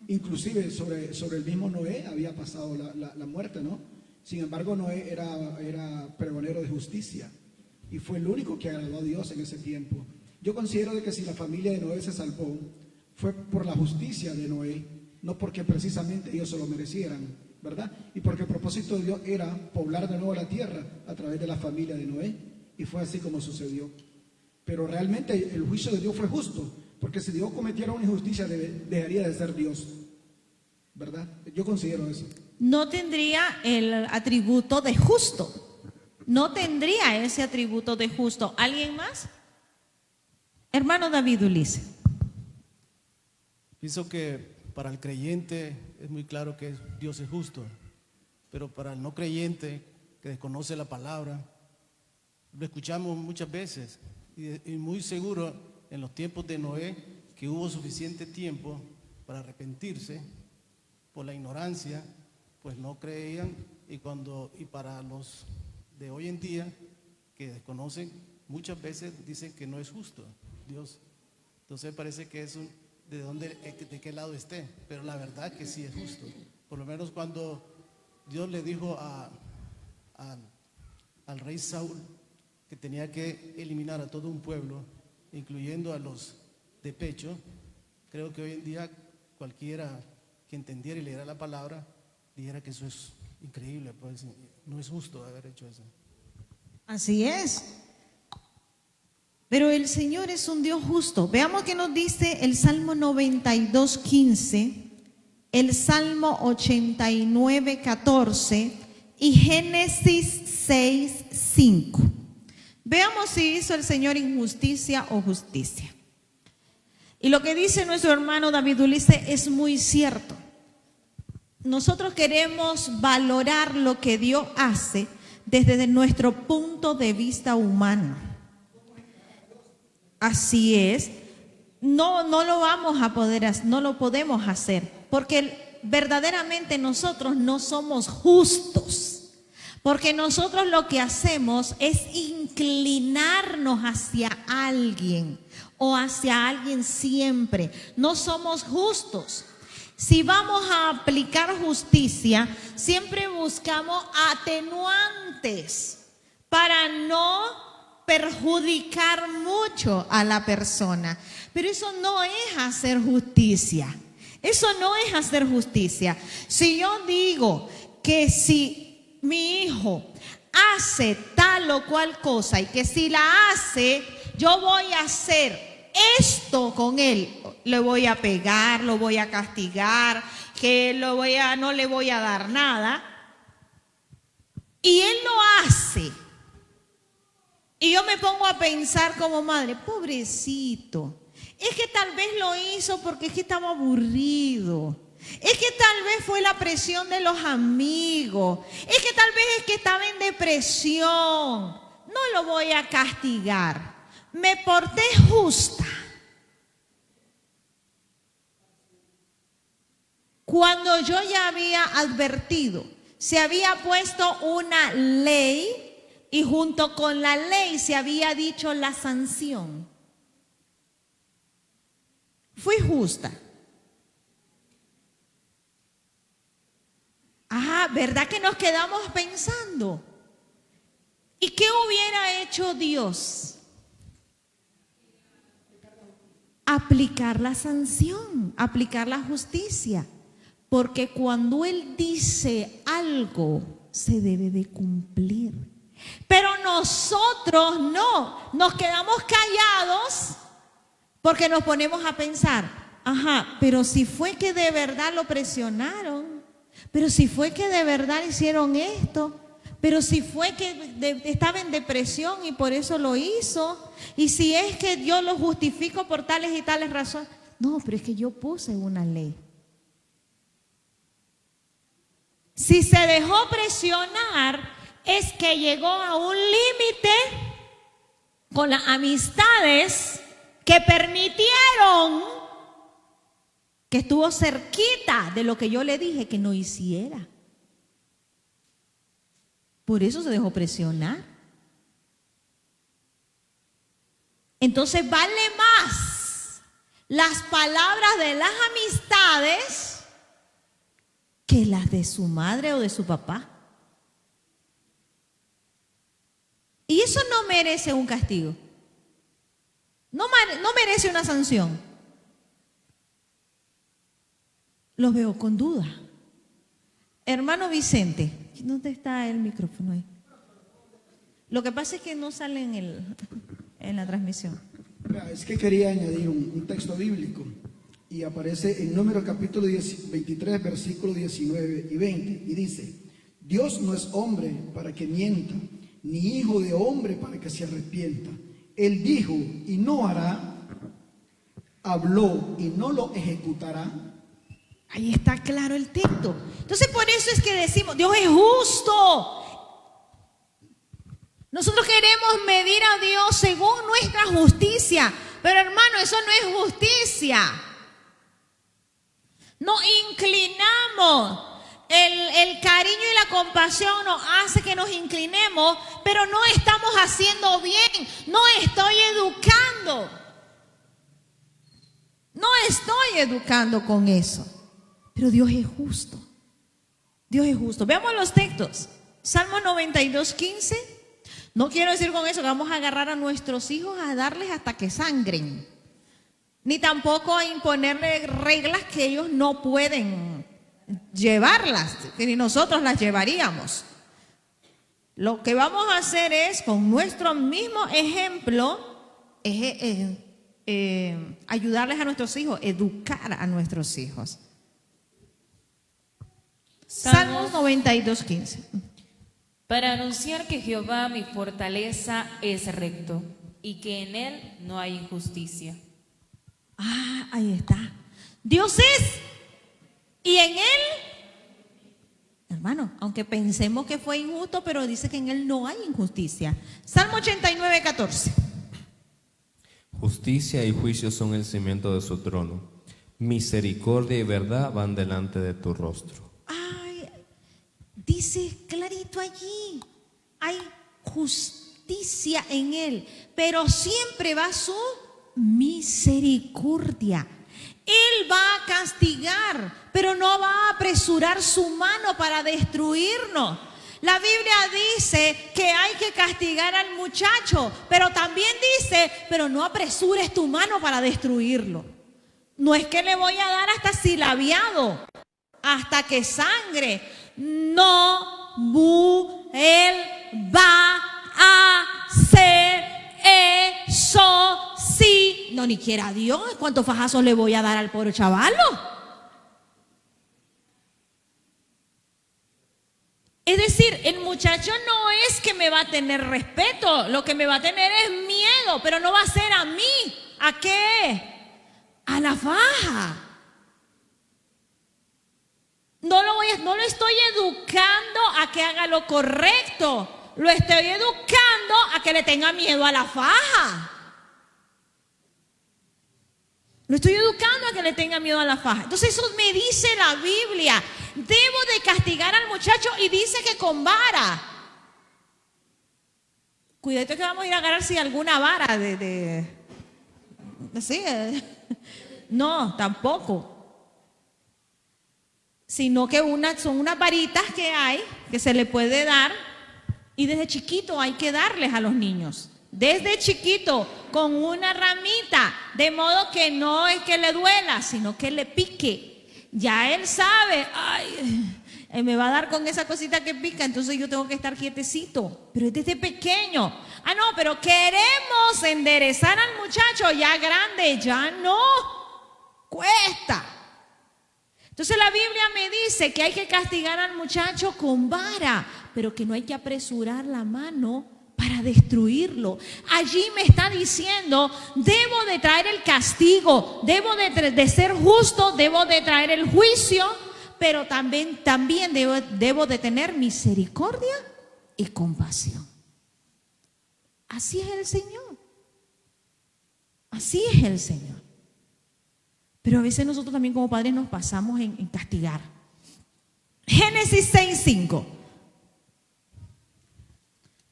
inclusive sobre el mismo Noé había pasado la muerte, ¿no? Sin embargo, Noé era pregonero de justicia y fue el único que agradó a Dios en ese tiempo. Yo considero de que si la familia de Noé se salvó, fue por la justicia de Noé, no porque precisamente ellos se lo merecieran, ¿verdad? Y porque el propósito de Dios era poblar de nuevo la tierra a través de la familia de Noé. Y fue así como sucedió. Pero realmente el juicio de Dios fue justo, porque si Dios cometiera una injusticia dejaría de ser Dios, ¿verdad? Yo considero eso.
No tendría el atributo de justo. No tendría ese atributo de justo. ¿Alguien más? Hermano David Ulises.
Pienso que para el creyente es muy claro que Dios es justo, pero para el no creyente que desconoce la palabra, lo escuchamos muchas veces y muy seguro en los tiempos de Noé que hubo suficiente tiempo para arrepentirse. Por la ignorancia pues no creían, y para los de hoy en día que desconocen, muchas veces dicen que no es justo Dios. Entonces parece que es de qué lado esté, pero la verdad que sí es justo. Por lo menos cuando Dios le dijo al rey Saúl que tenía que eliminar a todo un pueblo, incluyendo a los de pecho, creo que hoy en día cualquiera que entendiera y leyera la palabra dijera que eso es increíble, pues no es justo haber hecho eso.
Así es. Pero el Señor es un Dios justo. Veamos qué nos dice el Salmo 92:15, el Salmo 89:14 y Génesis 6:5. Veamos si hizo el Señor injusticia o justicia. Y lo que dice nuestro hermano David Ulises es muy cierto. Nosotros queremos valorar lo que Dios hace desde nuestro punto de vista humano. Así es. No lo vamos a poder, no lo podemos hacer, porque verdaderamente nosotros no somos justos. Porque nosotros lo que hacemos es inclinarnos hacia alguien o hacia alguien siempre. No somos justos. Si vamos a aplicar justicia, siempre buscamos atenuantes para no perjudicar mucho a la persona. Pero eso no es hacer justicia. Eso no es hacer justicia. Si yo digo que si mi hijo hace tal o cual cosa y que si la hace, yo voy a hacer esto con él, le voy a pegar, lo voy a castigar, que no le voy a dar nada, y él lo hace, y yo me pongo a pensar como madre, pobrecito, es que tal vez lo hizo porque es que estaba aburrido. Es que tal vez fue la presión de los amigos. Es que tal vez es que estaba en depresión. No lo voy a castigar. Me porté justa. Cuando yo ya había advertido, se había puesto una ley y junto con la ley se había dicho la sanción. Fui justa. ¿Verdad que nos quedamos pensando? ¿Y qué hubiera hecho Dios? Aplicar la sanción, aplicar la justicia. Porque cuando Él dice algo, se debe de cumplir. Pero nosotros no, nos quedamos callados porque nos ponemos a pensar, pero si fue que de verdad lo presionaron, pero si fue que de verdad hicieron esto, pero si fue que estaba en depresión y por eso lo hizo, y si es que yo lo justifico por tales y tales razones. No, pero es que yo puse una ley. Si se dejó presionar, es que llegó a un límite con las amistades que permitieron que estuvo cerquita de lo que yo le dije que no hiciera. Por eso se dejó presionar. Entonces vale más las palabras de las amistades que las de su madre o de su papá. Y eso no merece un castigo. No merece una sanción. Los veo con duda. Hermano Vicente, ¿dónde está el micrófono ahí? Lo que pasa es que no sale en la transmisión.
Es que quería añadir un texto bíblico y aparece en Números capítulo 23, versículos 19 y 20 y dice: Dios no es hombre para que mienta, ni hijo de hombre para que se arrepienta. Él dijo y no hará, habló y no lo ejecutará.
Ahí está claro el texto. Entonces por eso es que decimos, Dios es justo. Nosotros queremos medir a Dios según nuestra justicia, pero hermano, eso no es justicia. No inclinamos. El cariño y la compasión nos hace que nos inclinemos, pero no estamos haciendo bien. No estoy educando. No estoy educando con eso. Pero Dios es justo. Dios es justo. Veamos los textos. Salmo 92:15. No quiero decir con eso que vamos a agarrar a nuestros hijos a darles hasta que sangren. Ni tampoco a imponerles reglas que ellos no pueden llevarlas, que ni nosotros las llevaríamos. Lo que vamos a hacer es, con nuestro mismo ejemplo, es ayudarles a nuestros hijos, educar a nuestros hijos. Salmos 92:15.
Para anunciar que Jehová mi fortaleza es recto y que en él no hay injusticia.
Ah, ahí está. Dios es, y en él, hermano, aunque pensemos que fue injusto, pero dice que en él no hay injusticia. Salmo 89:14.
Justicia y juicio son el cimiento de su trono. Misericordia y verdad van delante de tu rostro.
Ay, dice clarito allí, hay justicia en él, pero siempre va su misericordia. Él va a castigar, pero no va a apresurar su mano para destruirnos. La Biblia dice que hay que castigar al muchacho, pero también dice, pero no apresures tu mano para destruirlo. No es que le voy a dar hasta silabiado, hasta que sangre. No, él va a hacer eso sí. No, ni quiera Dios, ¿cuántos fajazos le voy a dar al pobre chavalo? Es decir, el muchacho no es que me va a tener respeto, lo que me va a tener es miedo, pero no va a ser a mí. ¿A qué? A la faja. No lo estoy educando a que haga lo correcto, lo estoy educando a que le tenga miedo a la faja. Lo estoy educando a que le tenga miedo a la faja. Entonces eso me dice la Biblia. Debo de castigar al muchacho y dice que con vara. Cuidado que vamos a ir a agarrar si alguna vara ¿sí? No, tampoco. Sino que son unas varitas que hay, que se le puede dar. Y desde chiquito hay que darles a los niños. Desde chiquito, con una ramita, de modo que no es que le duela, sino que le pique. Ya él sabe, ay, me va a dar con esa cosita que pica, entonces yo tengo que estar quietecito. Pero es desde pequeño. Ah, no, pero queremos enderezar al muchacho ya grande, ya no. Cuesta. Entonces la Biblia me dice que hay que castigar al muchacho con vara, pero que no hay que apresurar la mano para destruirlo. Allí me está diciendo, debo de traer el castigo, debo de ser justo, debo de traer el juicio, pero también debo de tener misericordia y compasión. Así es el Señor. Así es el Señor. Pero a veces nosotros también como padres nos pasamos en castigar. Génesis 6:5.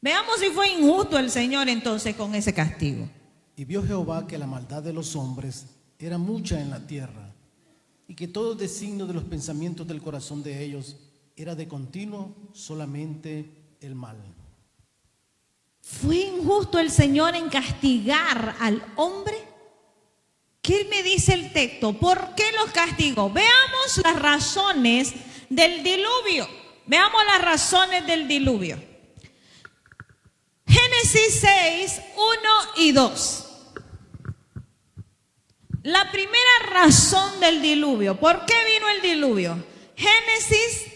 Veamos si fue injusto el Señor entonces con ese castigo.
Y vio Jehová que la maldad de los hombres era mucha en la tierra, y que todo designio de los pensamientos del corazón de ellos era de continuo solamente el mal.
¿Fue injusto el Señor en castigar al hombre? ¿Qué me dice el texto? ¿Por qué los castigó? Veamos las razones del diluvio. Veamos las razones del diluvio. Génesis 6, 1 y 2. La primera razón del diluvio. ¿Por qué vino el diluvio? Génesis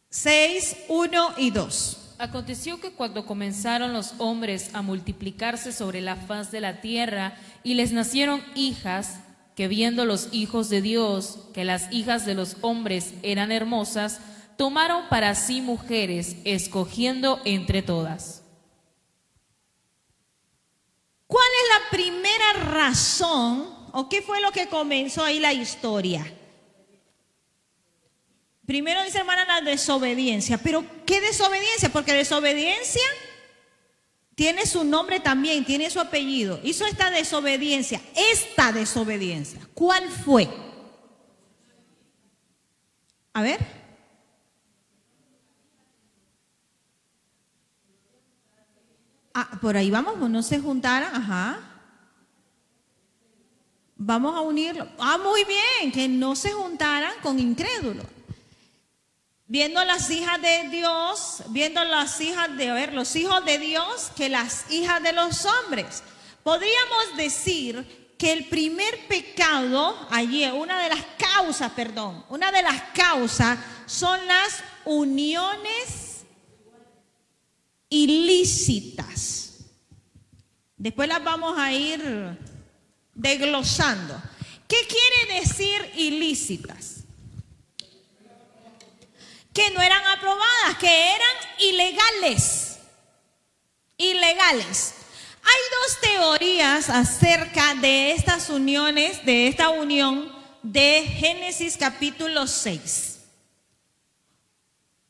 6, 1 y 2.
Aconteció que cuando comenzaron los hombres a multiplicarse sobre la faz de la tierra y les nacieron hijas, que viendo los hijos de Dios que las hijas de los hombres eran hermosas, tomaron para sí mujeres, escogiendo entre todas.
¿Cuál es la primera razón o qué fue lo que comenzó ahí la historia? Primero dice, hermana, la desobediencia. ¿Pero qué desobediencia? Porque desobediencia tiene su nombre también, tiene su apellido. Hizo esta desobediencia. ¿Cuál fue? A ver. Por ahí vamos, no se juntaran, ajá. Vamos a unirlo. Muy bien, que no se juntaran con incrédulos. Viendo las hijas de Dios, viendo las hijas los hijos de Dios que las hijas de los hombres. podríamos decir que el primer pecado, una de las causas son las uniones ilícitas. Después las vamos a ir desglosando. ¿Qué quiere decir ilícitas? Que no eran aprobadas, que eran ilegales. Ilegales. Hay dos teorías acerca de estas uniones, de esta unión de Génesis capítulo 6.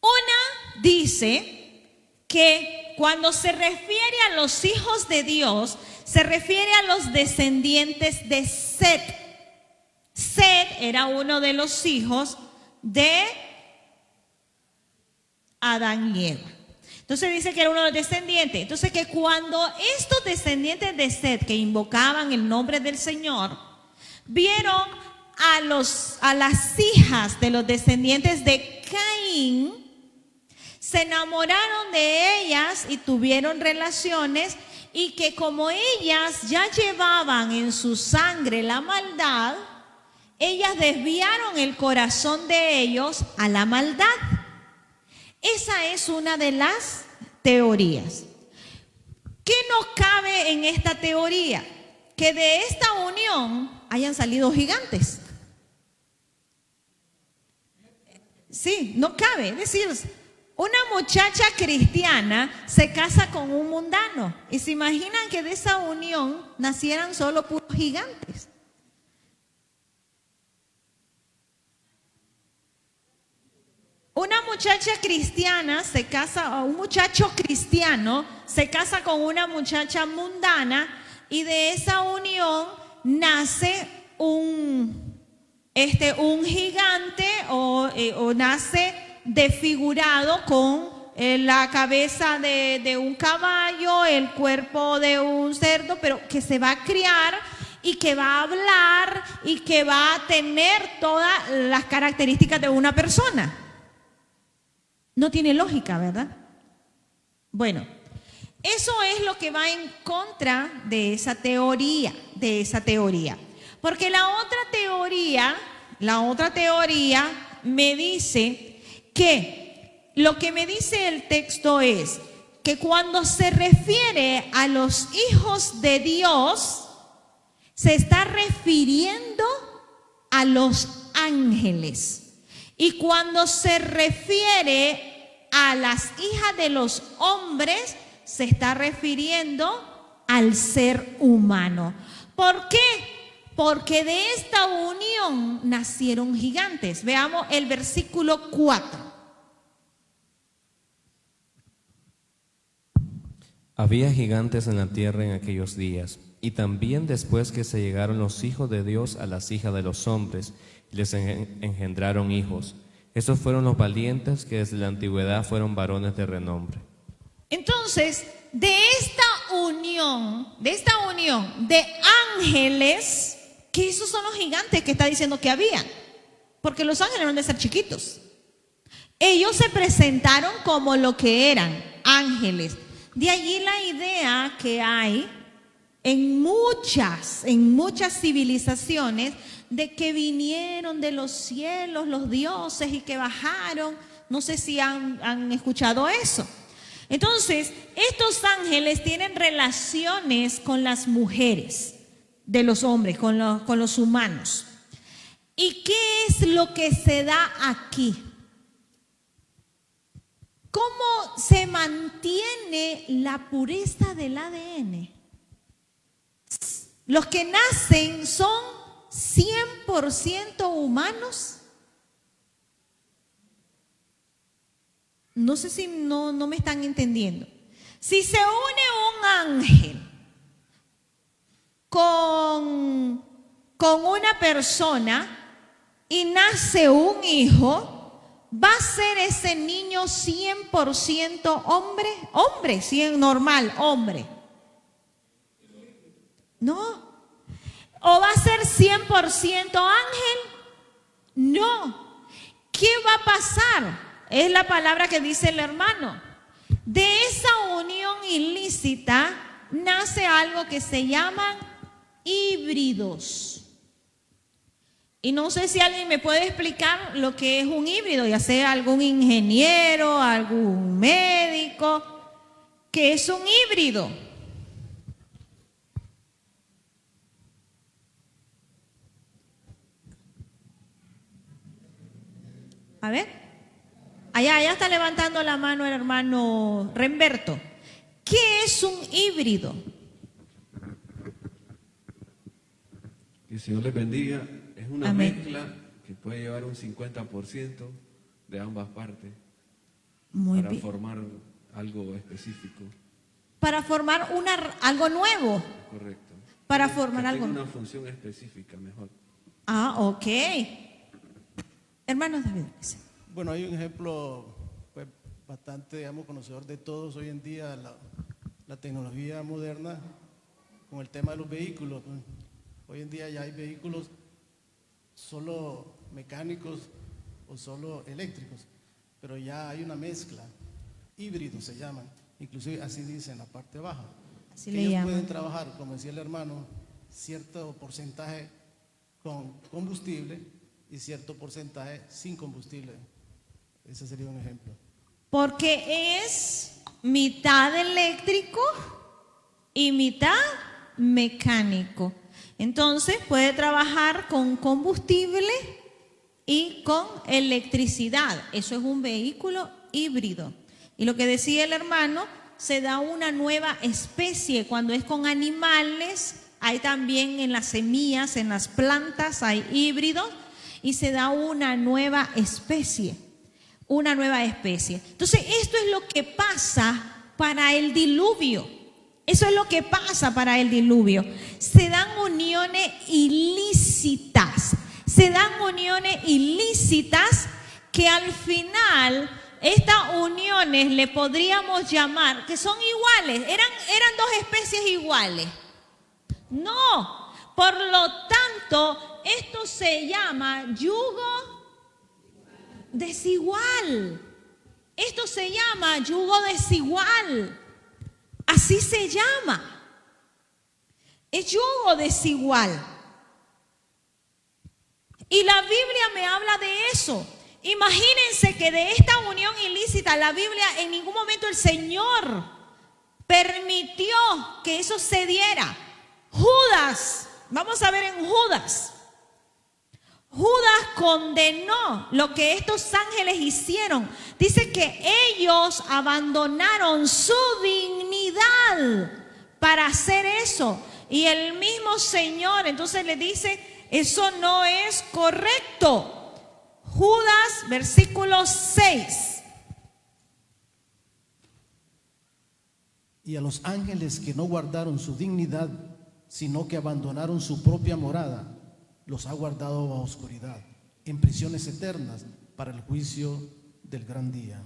Una dice que cuando se refiere a los hijos de Dios, se refiere a los descendientes de Set. Set era uno de los hijos de Adán y Eva. Entonces dice que era uno de los descendientes. Entonces que cuando estos descendientes de Set, que invocaban el nombre del Señor, vieron a las hijas de los descendientes de Caín, se enamoraron de ellas y tuvieron relaciones, y que como ellas ya llevaban en su sangre la maldad, ellas desviaron el corazón de ellos a la maldad. Esa es una de las teorías. ¿Qué nos cabe en esta teoría? Que de esta unión hayan salido gigantes. Sí, no cabe. Es decir, una muchacha cristiana se casa con un mundano. Y se imaginan que de esa unión nacieran solo puros gigantes. Una muchacha cristiana se casa, o un muchacho cristiano se casa con una muchacha mundana, y de esa unión nace un gigante o nace desfigurado con la cabeza de un caballo, el cuerpo de un cerdo, pero que se va a criar y que va a hablar y que va a tener todas las características de una persona. No tiene lógica, ¿verdad? Bueno, eso es lo que va en contra de esa teoría, Porque la otra teoría me dice que lo que me dice el texto es que cuando se refiere a los hijos de Dios, se está refiriendo a los ángeles. Y cuando se refiere a las hijas de los hombres, se está refiriendo al ser humano. ¿Por qué? Porque de esta unión nacieron gigantes. Veamos el versículo 4.
Había gigantes en la tierra en aquellos días, y también después que se llegaron los hijos de Dios a las hijas de los hombres, les engendraron hijos. Estos fueron los valientes que desde la antigüedad fueron varones de renombre.
Entonces, de esta unión de ángeles, que esos son los gigantes que está diciendo que habían, porque los ángeles no han de ser chiquitos. Ellos se presentaron como lo que eran, ángeles. De allí la idea que hay en muchas civilizaciones de que vinieron de los cielos los dioses y que bajaron. No sé si han escuchado eso. Entonces, estos ángeles tienen relaciones con las mujeres de los hombres, con los humanos. ¿Y qué es lo que se da aquí? ¿Cómo se mantiene la pureza del ADN? Los que nacen son 100% humanos. No sé si no me están entendiendo. Si se une un ángel con una persona y nace un hijo, ¿va a ser ese niño 100% hombre? Hombre, 100 normal, hombre. No. ¿O va a ser 100% ángel? No. ¿Qué va a pasar? Es la palabra que dice el hermano. De esa unión ilícita nace algo que se llaman híbridos. Y no sé si alguien me puede explicar lo que es un híbrido, ya sea algún ingeniero, algún médico. ¿Qué es un híbrido? A ver. Allá está levantando la mano el hermano Remberto. ¿Qué es un híbrido?
Que el Señor les bendiga. Es una
Amén.
mezcla que puede llevar un 50% de ambas partes
Muy
para
bien.
formar algo específico.
Para formar algo nuevo.
Correcto.
Para
Que
formar
tenga
algo
una
nuevo.
función específica mejor.
Ah, ok. Hermano David.
Bueno, hay un ejemplo pues, bastante, digamos, conocedor de todos hoy en día, la tecnología moderna con el tema de los vehículos. Pues. Hoy en día ya hay vehículos solo mecánicos o solo eléctricos, pero ya hay una mezcla, híbridos se llaman, inclusive así dice en la parte baja.
Así
Que
le
ellos
llaman.
pueden trabajar, como decía el hermano, cierto porcentaje con combustible y cierto porcentaje sin combustible. Ese sería un ejemplo.
Porque es mitad eléctrico y mitad mecánico. Entonces puede trabajar con combustible y con electricidad. Eso es un vehículo híbrido. Y lo que decía el hermano, se da una nueva especie. Cuando es con animales, hay también en las semillas, en las plantas, hay híbridos y se da una nueva especie. Una nueva especie. Entonces, esto es lo que pasa para el diluvio. Eso es lo que pasa para el diluvio. Se dan uniones ilícitas. Se dan uniones ilícitas que al final estas uniones le podríamos llamar que son iguales. Eran dos especies iguales. No. Por lo tanto, esto se llama yugo desigual. Esto se llama yugo desigual. Así se llama. Es yugo desigual. Y la Biblia me habla de eso. Imagínense que de esta unión ilícita, la Biblia en ningún momento el Señor permitió que eso se diera. Judas, vamos a ver en Judas. Judas condenó lo que estos ángeles hicieron. Dice que ellos abandonaron su dignidad para hacer eso. Y el mismo Señor entonces le dice, eso no es correcto. Judas, versículo 6.
Y a los ángeles que no guardaron su dignidad, sino que abandonaron su propia morada, los ha guardado bajo oscuridad, en prisiones eternas, para el juicio del gran día.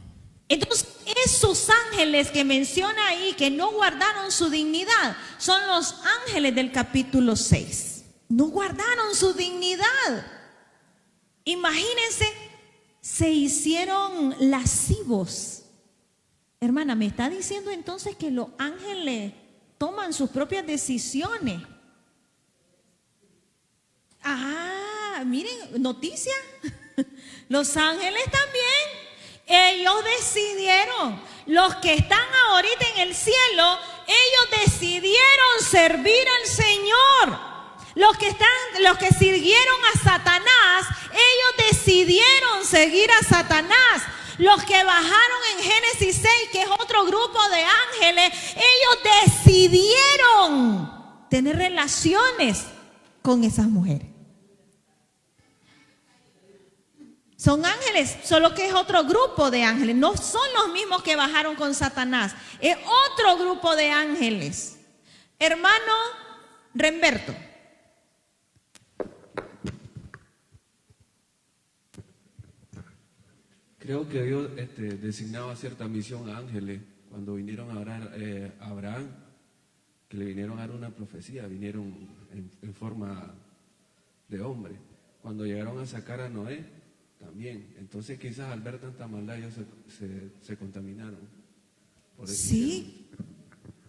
Entonces, esos ángeles que menciona ahí, que no guardaron su dignidad, son los ángeles del capítulo 6. No guardaron su dignidad. Imagínense, se hicieron lascivos. Hermana, me está diciendo entonces que los ángeles toman sus propias decisiones. Ah, miren, noticia. Los ángeles también. Ellos decidieron. Los que están ahorita en el cielo, ellos decidieron servir al Señor. Los que siguieron a Satanás, ellos decidieron seguir a Satanás. Los que bajaron en Génesis 6, que es otro grupo de ángeles, ellos decidieron tener relaciones con esas mujeres. Son ángeles, solo que es otro grupo de ángeles. No son los mismos que bajaron con Satanás. Es otro grupo de ángeles. Hermano Remberto.
Creo que Dios designaba cierta misión a ángeles cuando vinieron a orar a Abraham, que le vinieron a dar una profecía, vinieron en forma de hombre. Cuando llegaron a sacar a Noé, también. Entonces quizás al ver tanta maldad ellos se contaminaron. Por eso
Sí,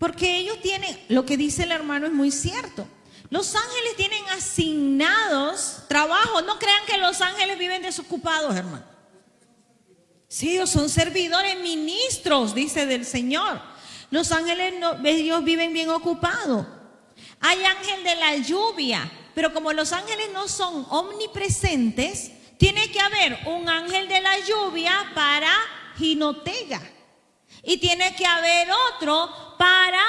Porque ellos tienen, lo que dice el hermano es muy cierto. Los ángeles tienen asignados trabajos. No crean que los ángeles viven desocupados, hermano. Sí, ellos son servidores, ministros, dice del Señor. Los ángeles, ellos viven bien ocupados. Hay ángel de la lluvia, pero como los ángeles no son omnipresentes, tiene que haber un ángel de la lluvia para Jinotega. Y tiene que haber otro para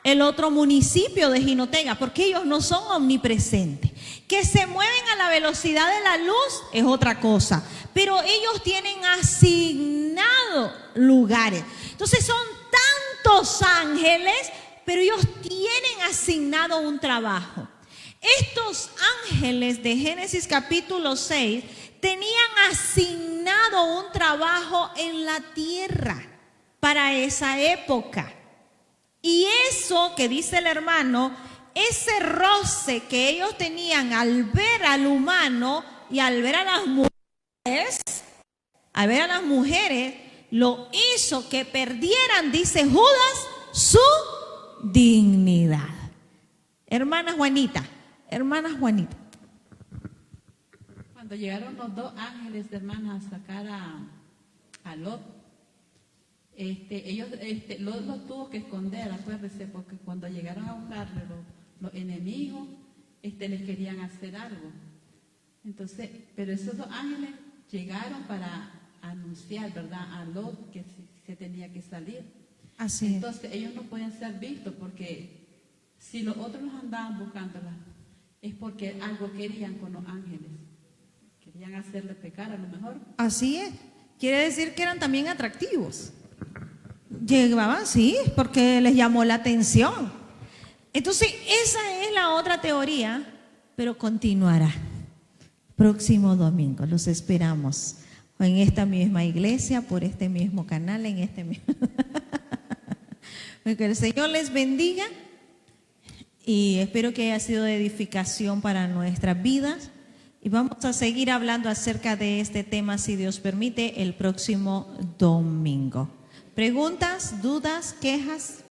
el otro municipio de Jinotega, porque ellos no son omnipresentes. Que se mueven a la velocidad de la luz es otra cosa, pero ellos tienen asignado lugares. Entonces son tantos ángeles, pero ellos tienen asignado un trabajo. Estos ángeles de Génesis capítulo 6 tenían asignado un trabajo en la tierra para esa época. Y eso que dice el hermano, ese roce que ellos tenían al ver al humano y al ver a las mujeres, lo hizo que perdieran, dice Judas, su dignidad. Hermana Juanita.
Cuando llegaron los dos ángeles de hermanas a sacar a Lot, Lot los tuvo que esconder, acuérdense, porque cuando llegaron a buscarle los enemigos, les querían hacer algo. Entonces, pero esos dos ángeles llegaron para anunciar, ¿verdad?, a Lot que se tenía que salir.
Así es.
Entonces, ellos no pueden ser vistos porque si los otros los andaban buscándolas, es porque algo querían con los ángeles. Querían hacerle pecar a lo mejor.
Así es. Quiere decir que eran también atractivos. Llegaban, sí, porque les llamó la atención. Entonces, esa es la otra teoría, pero continuará. Próximo domingo, los esperamos en esta misma iglesia, por este mismo canal, en este mismo. Que el Señor les bendiga y espero que haya sido de edificación para nuestras vidas. Y vamos a seguir hablando acerca de este tema, si Dios permite, el próximo domingo. ¿Preguntas, dudas, quejas?